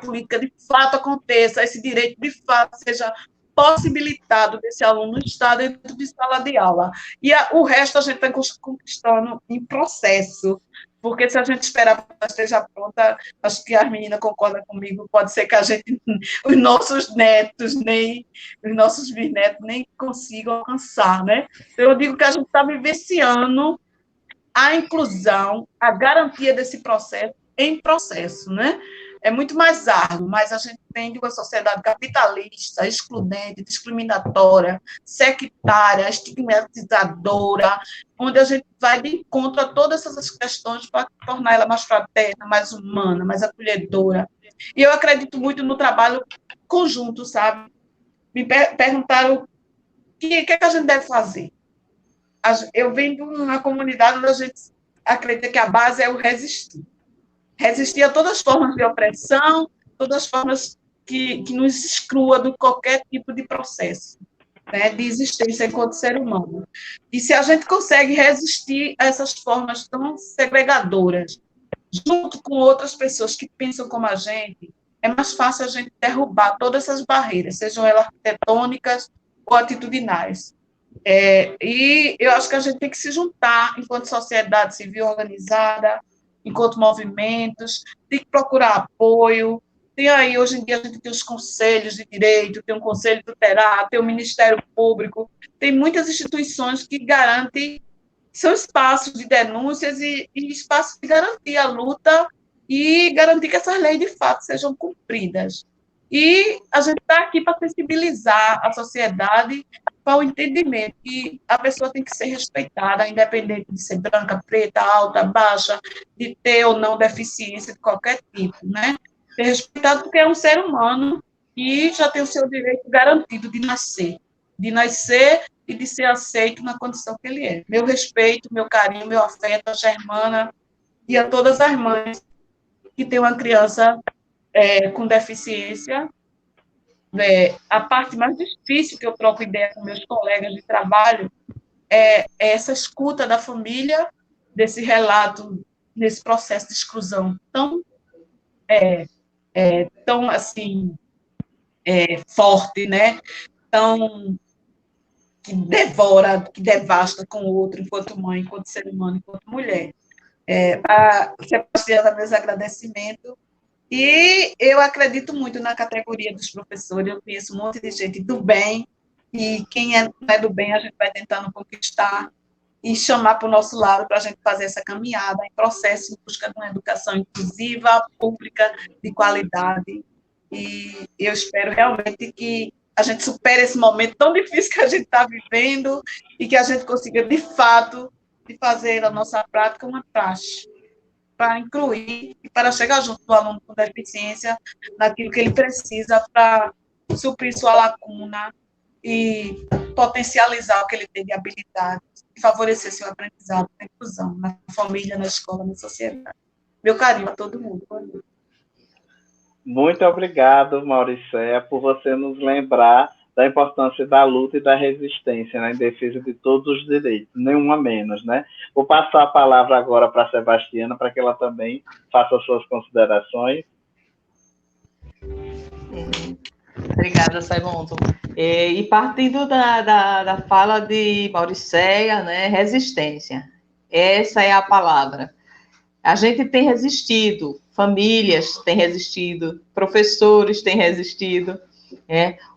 S4: política de fato aconteça, esse direito de fato seja possibilitado desse aluno estar dentro de sala de aula. E o resto a gente vai conquistando em processo, porque se a gente esperar que ela esteja pronta, acho que as meninas concordam comigo, pode ser que a gente, os nossos netos, nem os nossos bisnetos, nem consigam alcançar, né? Eu digo que a gente está vivenciando a inclusão, a garantia desse processo em processo, né? É muito mais árduo, mas a gente vem de uma sociedade capitalista, excludente, discriminatória, sectária, estigmatizadora, onde a gente vai de encontro a todas essas questões para tornar ela mais fraterna, mais humana, mais acolhedora. E eu acredito muito no trabalho conjunto, sabe? Me perguntaram o que a gente deve fazer. Eu venho de uma comunidade onde a gente acredita que a base é o resistir. Resistir a todas as formas de opressão, todas as formas que nos exclua de qualquer tipo de processo, né, de existência enquanto ser humano. E se a gente consegue resistir a essas formas tão segregadoras, junto com outras pessoas que pensam como a gente, é mais fácil a gente derrubar todas essas barreiras, sejam elas arquitetônicas ou atitudinais. E eu acho que a gente tem que se juntar enquanto sociedade civil organizada, enquanto movimentos, tem que procurar apoio. Tem aí, hoje em dia, a gente tem os conselhos de direito, tem um conselho tutelar, tem o Ministério Público, tem muitas instituições que garantem, são espaços de denúncias e espaços de garantir a luta e garantir que essas leis, de fato, sejam cumpridas. E a gente está aqui para sensibilizar a sociedade para o entendimento que a pessoa tem que ser respeitada, independente de ser branca, preta, alta, baixa, de ter ou não deficiência de qualquer tipo, né? Ser respeitado porque é um ser humano e já tem o seu direito garantido de nascer e de ser aceito na condição que ele é. Meu respeito, meu carinho, meu afeto a Germana e a todas as mães que têm uma criança com deficiência. A parte mais difícil que eu troco ideia com meus colegas de trabalho é essa escuta da família, desse relato, nesse processo de exclusão tão assim, forte, né? Tão que devora, que devasta com o outro, enquanto mãe, enquanto ser humano, enquanto mulher. A Sebastiana, meus agradecimentos. E eu acredito muito na categoria dos professores, eu conheço um monte de gente do bem, e quem não é do bem, a gente vai tentando conquistar e chamar para o nosso lado para a gente fazer essa caminhada em processo em busca de uma educação inclusiva, pública, de qualidade. E eu espero realmente que a gente supere esse momento tão difícil que a gente está vivendo e que a gente consiga, de fato, de fazer a nossa prática uma praxe, para incluir e para chegar junto do aluno com deficiência naquilo que ele precisa para suprir sua lacuna e potencializar o que ele tem de habilidade e favorecer seu aprendizado na inclusão, na família, na escola, na sociedade. Meu carinho a todo mundo.
S1: Muito obrigado, Mauricéia, por você nos lembrar da importância da luta e da resistência, né, em defesa de todos os direitos, nenhuma menos, né? Vou passar a palavra agora para a Sebastiana, para que ela também faça as suas considerações.
S5: Obrigada, Saimonton. E partindo da fala de Mauricéia, né, resistência. Essa é a palavra. A gente tem resistido, famílias têm resistido, professores têm resistido.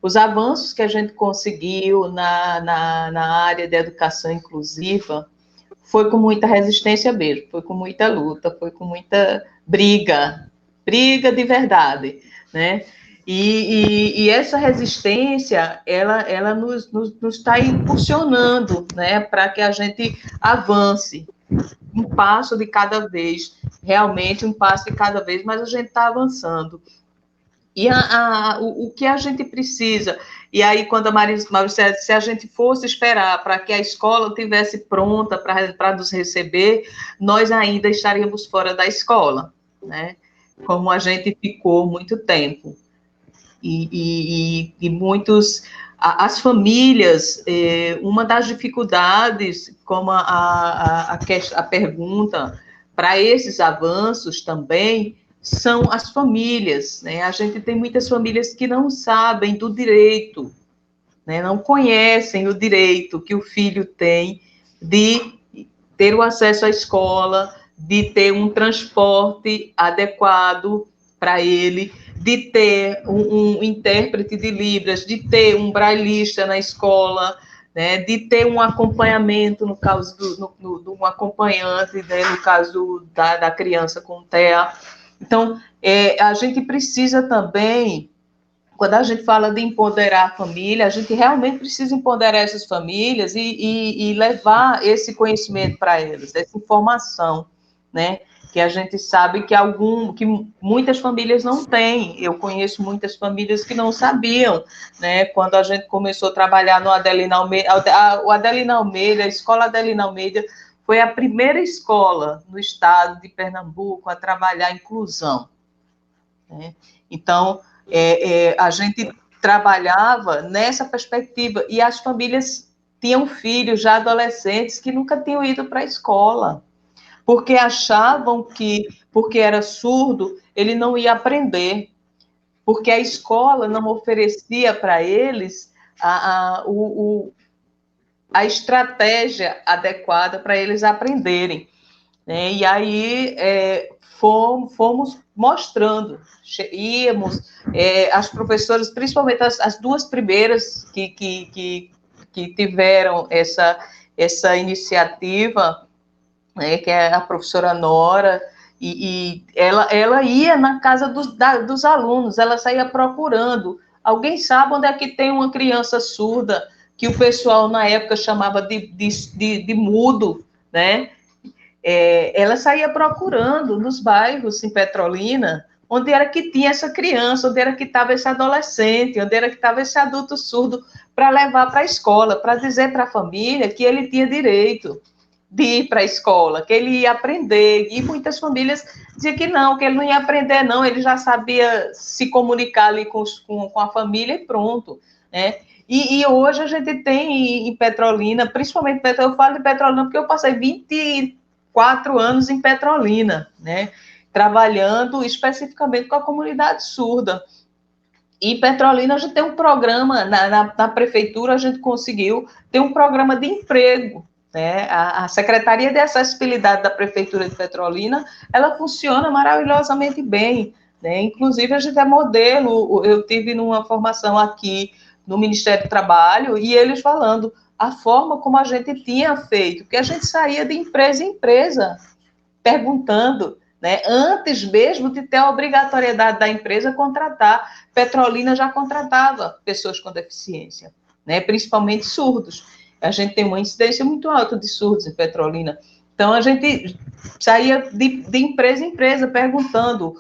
S5: Os avanços que a gente conseguiu na área de educação inclusiva foi com muita resistência mesmo, foi com muita luta, foi com muita briga de verdade, né? E essa resistência, ela nos está impulsionando, né, para que a gente avance um passo de cada vez, realmente um passo de cada vez, mas a gente está avançando. E o que a gente precisa, e aí quando a Mauricéia disse, se a gente fosse esperar para que a escola estivesse pronta para nos receber, nós ainda estaríamos fora da escola, né? Como a gente ficou muito tempo. E muitos, as famílias, uma das dificuldades, como a pergunta, para esses avanços também, são as famílias, né? A gente tem muitas famílias que não sabem do direito, né? Não conhecem o direito que o filho tem de ter o acesso à escola, de ter um transporte adequado para ele, de ter um intérprete de Libras, de ter um brailista na escola, né, de ter um acompanhamento, no caso de um acompanhante, né, no caso da criança com TEA. Então, a gente precisa também, quando a gente fala de empoderar a família, a gente realmente precisa empoderar essas famílias e levar esse conhecimento para elas, essa informação, né? Que a gente sabe que muitas famílias não têm. Eu conheço muitas famílias que não sabiam, né? Quando a gente começou a trabalhar no Adelina Almeida, a escola Adelina Almeida foi a primeira escola no estado de Pernambuco a trabalhar a inclusão, né? Então, a gente trabalhava nessa perspectiva e as famílias tinham filhos já adolescentes que nunca tinham ido para a escola, porque achavam que, porque era surdo, ele não ia aprender, porque a escola não oferecia para eles a estratégia adequada para eles aprenderem, né? E aí fomos mostrando, íamos, as professoras, principalmente as duas primeiras que tiveram essa iniciativa, né, que é a professora Nora, e ela ia na casa dos alunos, ela saía procurando. Alguém sabe onde é que tem uma criança surda, que o pessoal na época chamava de mudo, né? Ela saía procurando nos bairros em Petrolina, onde era que tinha essa criança, onde era que estava esse adolescente, onde era que estava esse adulto surdo, para levar para a escola, para dizer para a família que ele tinha direito de ir para a escola, que ele ia aprender, e muitas famílias diziam que ele não ia aprender, não, ele já sabia se comunicar ali com a família e pronto, né? E hoje a gente tem em Petrolina, principalmente, eu falo de Petrolina porque eu passei 24 anos em Petrolina, né? Trabalhando especificamente com a comunidade surda. E em Petrolina a gente tem um programa, na prefeitura a gente conseguiu ter um programa de emprego, né? A Secretaria de Acessibilidade da Prefeitura de Petrolina, ela funciona maravilhosamente bem, né? Inclusive, a gente é modelo, eu tive numa formação aqui no Ministério do Trabalho, e eles falando a forma como a gente tinha feito, que a gente saía de empresa em empresa, perguntando, né, antes mesmo de ter a obrigatoriedade da empresa contratar. Petrolina já contratava pessoas com deficiência, né, principalmente surdos. A gente tem uma incidência muito alta de surdos em Petrolina. Então, a gente saía de empresa em empresa perguntando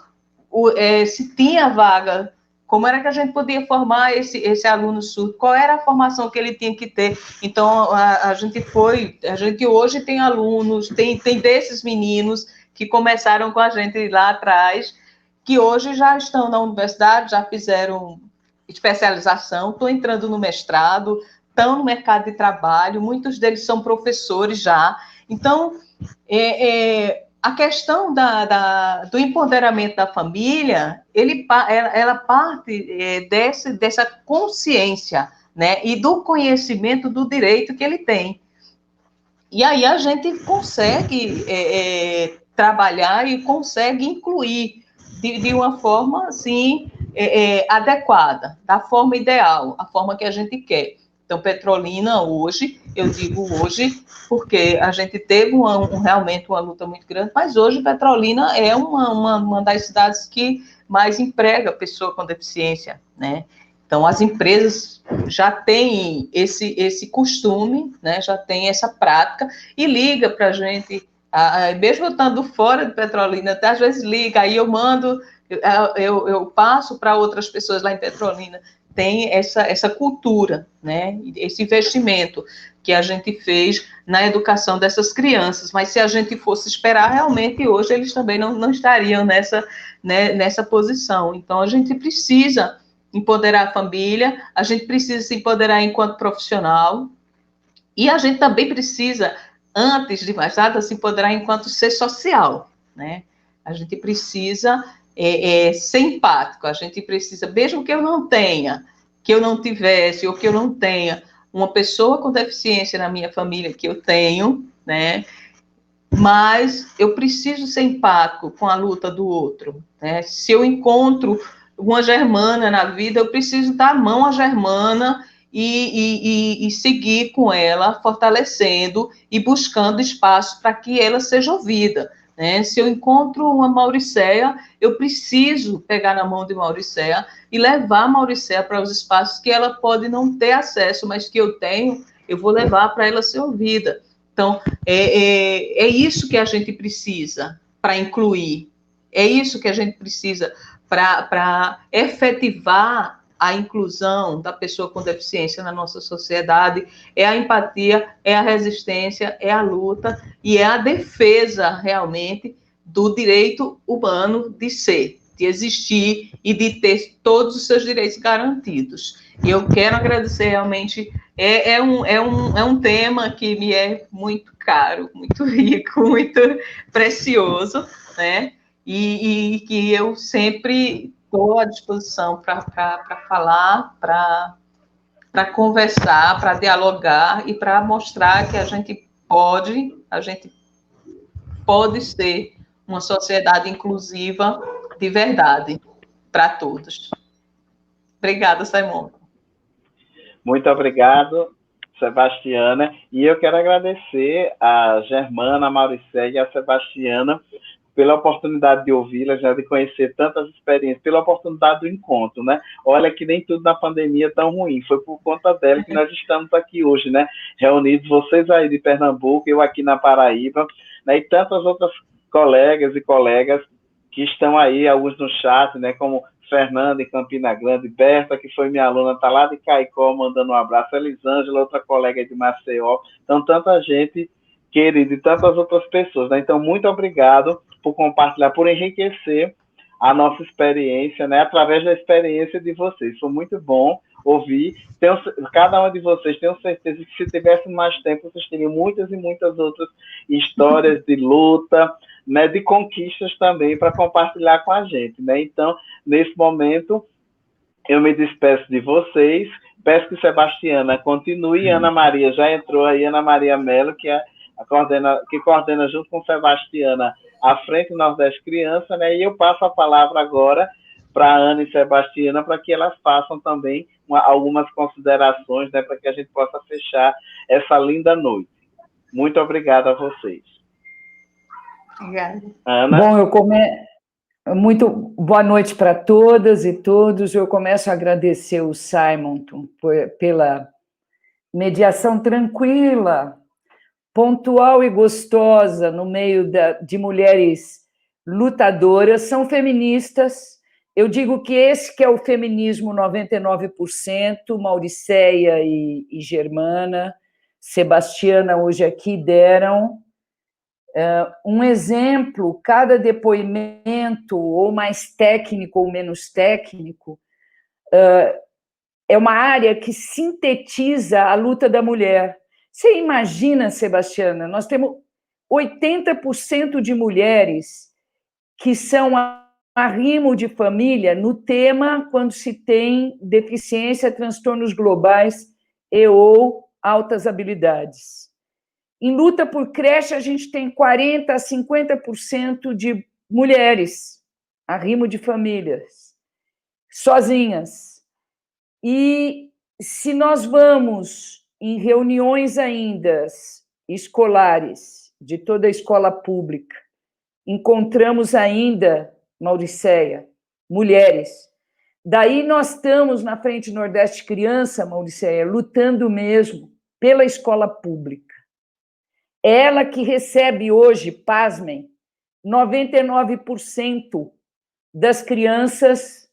S5: se tinha vaga, como era que a gente podia formar esse aluno surdo, qual era a formação que ele tinha que ter. Então, a gente hoje tem alunos, tem desses meninos que começaram com a gente lá atrás, que hoje já estão na universidade, já fizeram especialização, estão entrando no mestrado, estão no mercado de trabalho, muitos deles são professores já. Então, a questão do empoderamento da família, ela parte dessa consciência, né, e do conhecimento do direito que ele tem. E aí a gente consegue trabalhar e consegue incluir de uma forma, assim, adequada, da forma ideal, a forma que a gente quer. Então, Petrolina hoje, eu digo hoje, porque a gente teve realmente uma luta muito grande, mas hoje Petrolina é uma das cidades que mais emprega pessoa com deficiência, né? Então, as empresas já têm esse costume, né? Já têm essa prática, e liga para a gente, mesmo eu estando fora de Petrolina, até às vezes liga, aí eu mando, eu passo para outras pessoas lá em Petrolina. Tem essa cultura, né? Esse investimento que a gente fez na educação dessas crianças, mas se a gente fosse esperar, realmente hoje eles também não estariam nessa posição. Então, a gente precisa empoderar a família, a gente precisa se empoderar enquanto profissional, e a gente também precisa, antes de mais nada, se empoderar enquanto ser social, né? A gente precisa ser empático, a gente precisa, mesmo que eu não tenha, que eu não tivesse, ou que eu não tenha uma pessoa com deficiência na minha família, que eu tenho, né? Mas eu preciso ser empático com a luta do outro, né? Se eu encontro uma germana na vida, eu preciso dar a mão à germana e seguir com ela, fortalecendo e buscando espaço para que ela seja ouvida, né? Se eu encontro uma Mauricéia, eu preciso pegar na mão de Mauricéia e levar a Mauricéia para os espaços que ela pode não ter acesso, mas que eu tenho, eu vou levar para ela ser ouvida. Então, é isso que a gente precisa para incluir, é isso que a gente precisa para efetivar a inclusão da pessoa com deficiência na nossa sociedade, é a empatia, é a resistência, é a luta e é a defesa, realmente, do direito humano de ser, de existir e de ter todos os seus direitos garantidos. E eu quero agradecer, realmente, é um tema que me é muito caro, muito rico, muito precioso, né? E que eu sempre estou à disposição para falar, para conversar, para dialogar e para mostrar que a gente pode ser uma sociedade inclusiva de verdade para todos. Obrigada, Simon.
S1: Muito obrigado, Sebastiana. E eu quero agradecer a Germana, a Mauricéia e a Sebastiana pela oportunidade de ouvi-las, né, de conhecer tantas experiências, pela oportunidade do encontro, né? Olha que nem tudo na pandemia é tão ruim, foi por conta dela que nós estamos aqui hoje, né? Reunidos, vocês aí de Pernambuco, eu aqui na Paraíba, né? E tantas outras colegas e colegas que estão aí, alguns no chat, né? Como Fernanda em Campina Grande, Berta, que foi minha aluna, está lá de Caicó, mandando um abraço, Elisângela, outra colega de Maceió, então tanta gente querida e tantas outras pessoas, né? Então, muito obrigado por compartilhar, por enriquecer a nossa experiência, né? Através da experiência de vocês. Foi muito bom ouvir. Cada uma de vocês, tenho certeza que se tivesse mais tempo, vocês teriam muitas e muitas outras histórias de luta, né? De conquistas também para compartilhar com a gente, né? Então, nesse momento, eu me despeço de vocês. Peço que Sebastiana continue. Ana Maria já entrou aí, Ana Maria Mello, que coordena junto com Sebastiana à Frente Nordeste Criança, né? E eu passo a palavra agora para Ana e Sebastiana para que elas façam também algumas considerações, né, para que a gente possa fechar essa linda noite. Muito obrigado a vocês.
S5: Obrigada.
S1: Ana?
S6: Bom, muito boa noite para todas e todos. Eu começo a agradecer o Simonton pela mediação tranquila, pontual e gostosa no meio de mulheres lutadoras. São feministas. Eu digo que esse que é o feminismo 99%, Mauriceia e Germana, Sebastiana hoje aqui deram um exemplo. Cada depoimento, ou mais técnico ou menos técnico, é uma área que sintetiza a luta da mulher. Você imagina, Sebastiana, nós temos 80% de mulheres que são arrimo de família no tema quando se tem deficiência, transtornos globais e ou altas habilidades. Em luta por creche, a gente tem 40% a 50% de mulheres, arrimo de famílias, sozinhas. E se nós vamos em reuniões ainda escolares, de toda a escola pública, encontramos ainda, Mauriceia, mulheres. Daí nós estamos na Frente Nordeste Criança, Mauriceia, lutando mesmo pela escola pública. Ela que recebe hoje, pasmem, 99% das crianças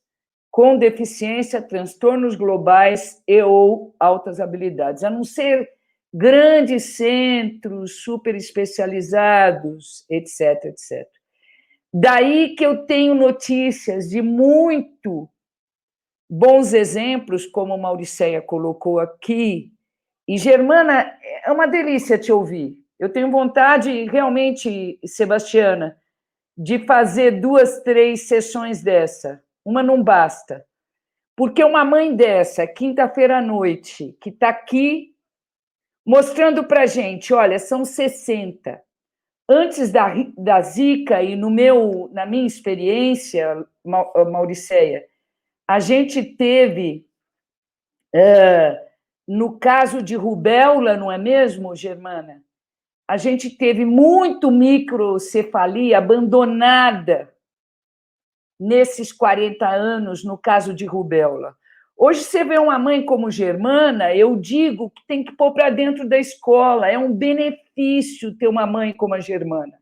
S6: com deficiência, transtornos globais e ou altas habilidades, a não ser grandes centros super especializados, etc, etc. Daí que eu tenho notícias de muito bons exemplos, como Mauriceia colocou aqui, e Germana, é uma delícia te ouvir. Eu tenho vontade, realmente, Sebastiana, de fazer 2, 3 sessões dessa. Uma não basta. Porque uma mãe dessa, quinta-feira à noite, que está aqui mostrando para a gente, olha, são 60. Antes da Zika e na minha experiência, Mauriceia, a gente teve, no caso de rubéola, não é mesmo, Germana? A gente teve muito microcefalia abandonada nesses 40 anos, no caso de rubéola. Hoje, você vê uma mãe como Germana, eu digo que tem que pôr para dentro da escola, é um benefício ter uma mãe como a Germana.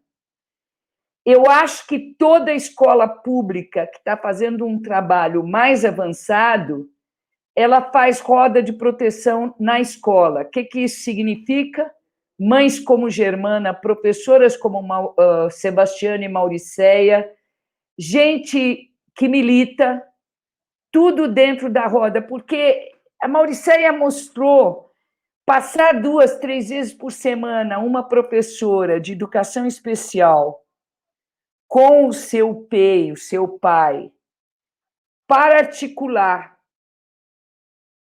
S6: Eu acho que toda escola pública que está fazendo um trabalho mais avançado, ela faz roda de proteção na escola. O que isso significa? Mães como Germana, professoras como Sebastiana e Mauriceia, gente que milita, tudo dentro da roda, porque a Mauriceia mostrou passar 2, 3 vezes por semana uma professora de educação especial com o seu PEI, o seu pai, para articular,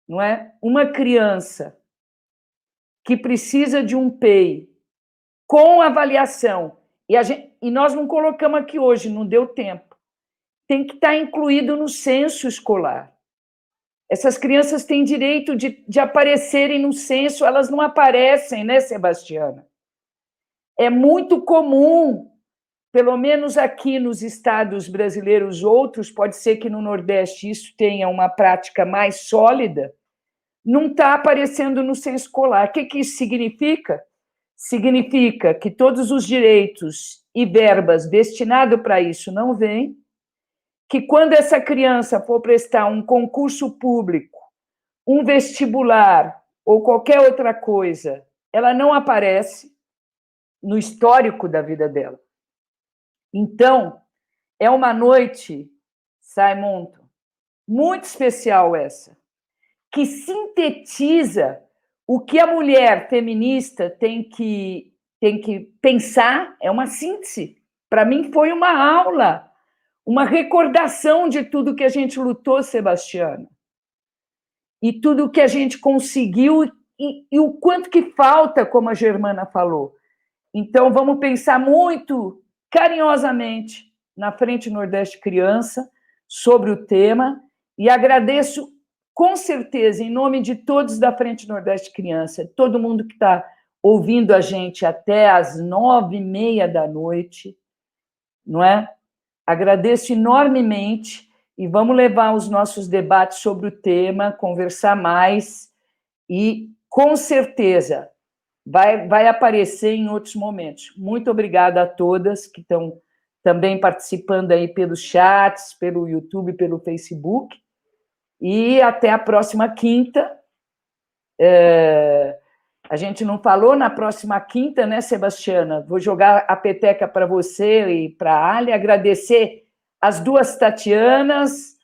S6: não é? Uma criança que precisa de um PEI com avaliação, e nós não colocamos aqui hoje, não deu tempo, tem que estar incluído no censo escolar. Essas crianças têm direito de aparecerem no censo, elas não aparecem, né, Sebastiana? É muito comum, pelo menos aqui nos estados brasileiros, outros, pode ser que no Nordeste isso tenha uma prática mais sólida, não está aparecendo no censo escolar. O que isso significa? Significa que todos os direitos e verbas destinados para isso não vêm, que quando essa criança for prestar um concurso público, um vestibular ou qualquer outra coisa, ela não aparece no histórico da vida dela. Então, é uma noite, Simonton, muito especial essa, que sintetiza o que a mulher feminista tem que pensar, é uma síntese. Para mim, foi uma aula, uma recordação de tudo que a gente lutou, Sebastiana, e tudo que a gente conseguiu e o quanto que falta, como a Germana falou. Então, vamos pensar muito carinhosamente na Frente Nordeste Criança sobre o tema, e agradeço com certeza, em nome de todos da Frente Nordeste Criança, todo mundo que está ouvindo a gente até às 9h30 da noite, não é? Agradeço enormemente e vamos levar os nossos debates sobre o tema, conversar mais e, com certeza, vai aparecer em outros momentos. Muito obrigada a todas que estão também participando aí pelos chats, pelo YouTube, pelo Facebook. E até a próxima quinta. A gente não falou na próxima quinta, né, Sebastiana? Vou jogar a peteca para você e para a Ali, agradecer as duas Tatianas,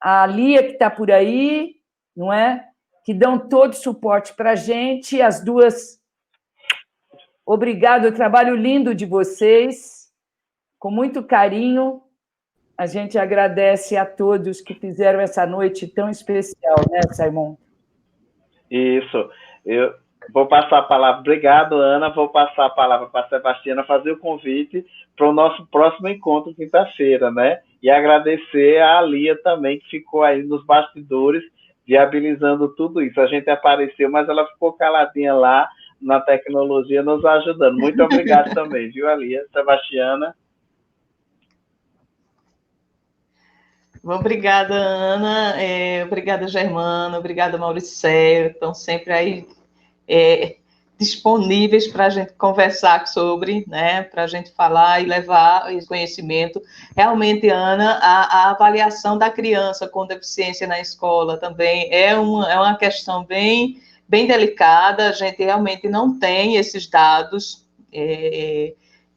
S6: a Lia, que está por aí, não é? Que dão todo o suporte para a gente, as duas. Obrigado, o trabalho lindo de vocês, com muito carinho. A gente agradece a todos que fizeram essa noite tão especial, né, Simon?
S1: Isso. Eu vou passar a palavra. Obrigado, Ana. Vou passar a palavra para a Sebastiana fazer o convite para o nosso próximo encontro, quinta-feira, né? E agradecer a Lia também, que ficou aí nos bastidores, viabilizando tudo isso. A gente apareceu, mas ela ficou caladinha lá na tecnologia, nos ajudando. Muito obrigado também, viu, Lia? Sebastiana?
S5: Obrigada, Ana. Obrigada, Germana. Obrigada, Mauricéio. Estão sempre aí disponíveis para a gente conversar sobre, né? Para a gente falar e levar esse conhecimento. Realmente, Ana, a avaliação da criança com deficiência na escola também é uma questão bem delicada. A gente realmente não tem esses dados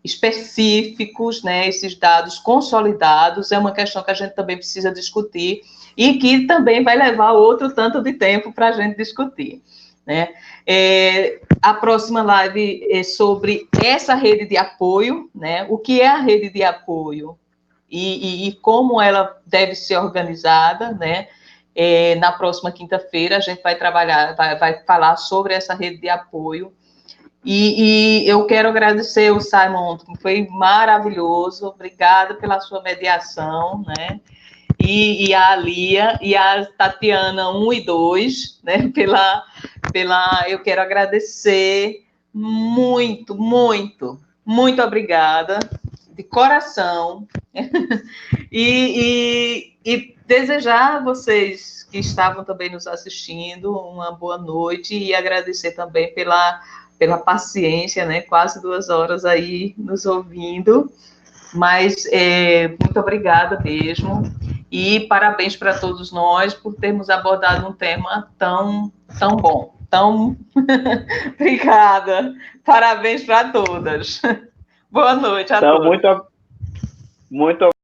S5: específicos, né, esses dados consolidados, é uma questão que a gente também precisa discutir e que também vai levar outro tanto de tempo para a gente discutir, né? A próxima live é sobre essa rede de apoio, né? O que é a rede de apoio e como ela deve ser organizada, né? Na próxima quinta-feira a gente vai trabalhar, vai falar sobre essa rede de apoio. E eu quero agradecer o Simon, que foi maravilhoso, obrigada pela sua mediação, né? E a Lia e a Tatiana 1 e 2, né? Eu quero agradecer muito, muito, muito obrigada, de coração, e desejar a vocês que estavam também nos assistindo uma boa noite e agradecer também pela paciência, né? Quase 2 horas aí nos ouvindo, mas muito obrigada mesmo, e parabéns para todos nós por termos abordado um tema tão bom, obrigada, parabéns para todas, boa noite a todos.
S1: Muito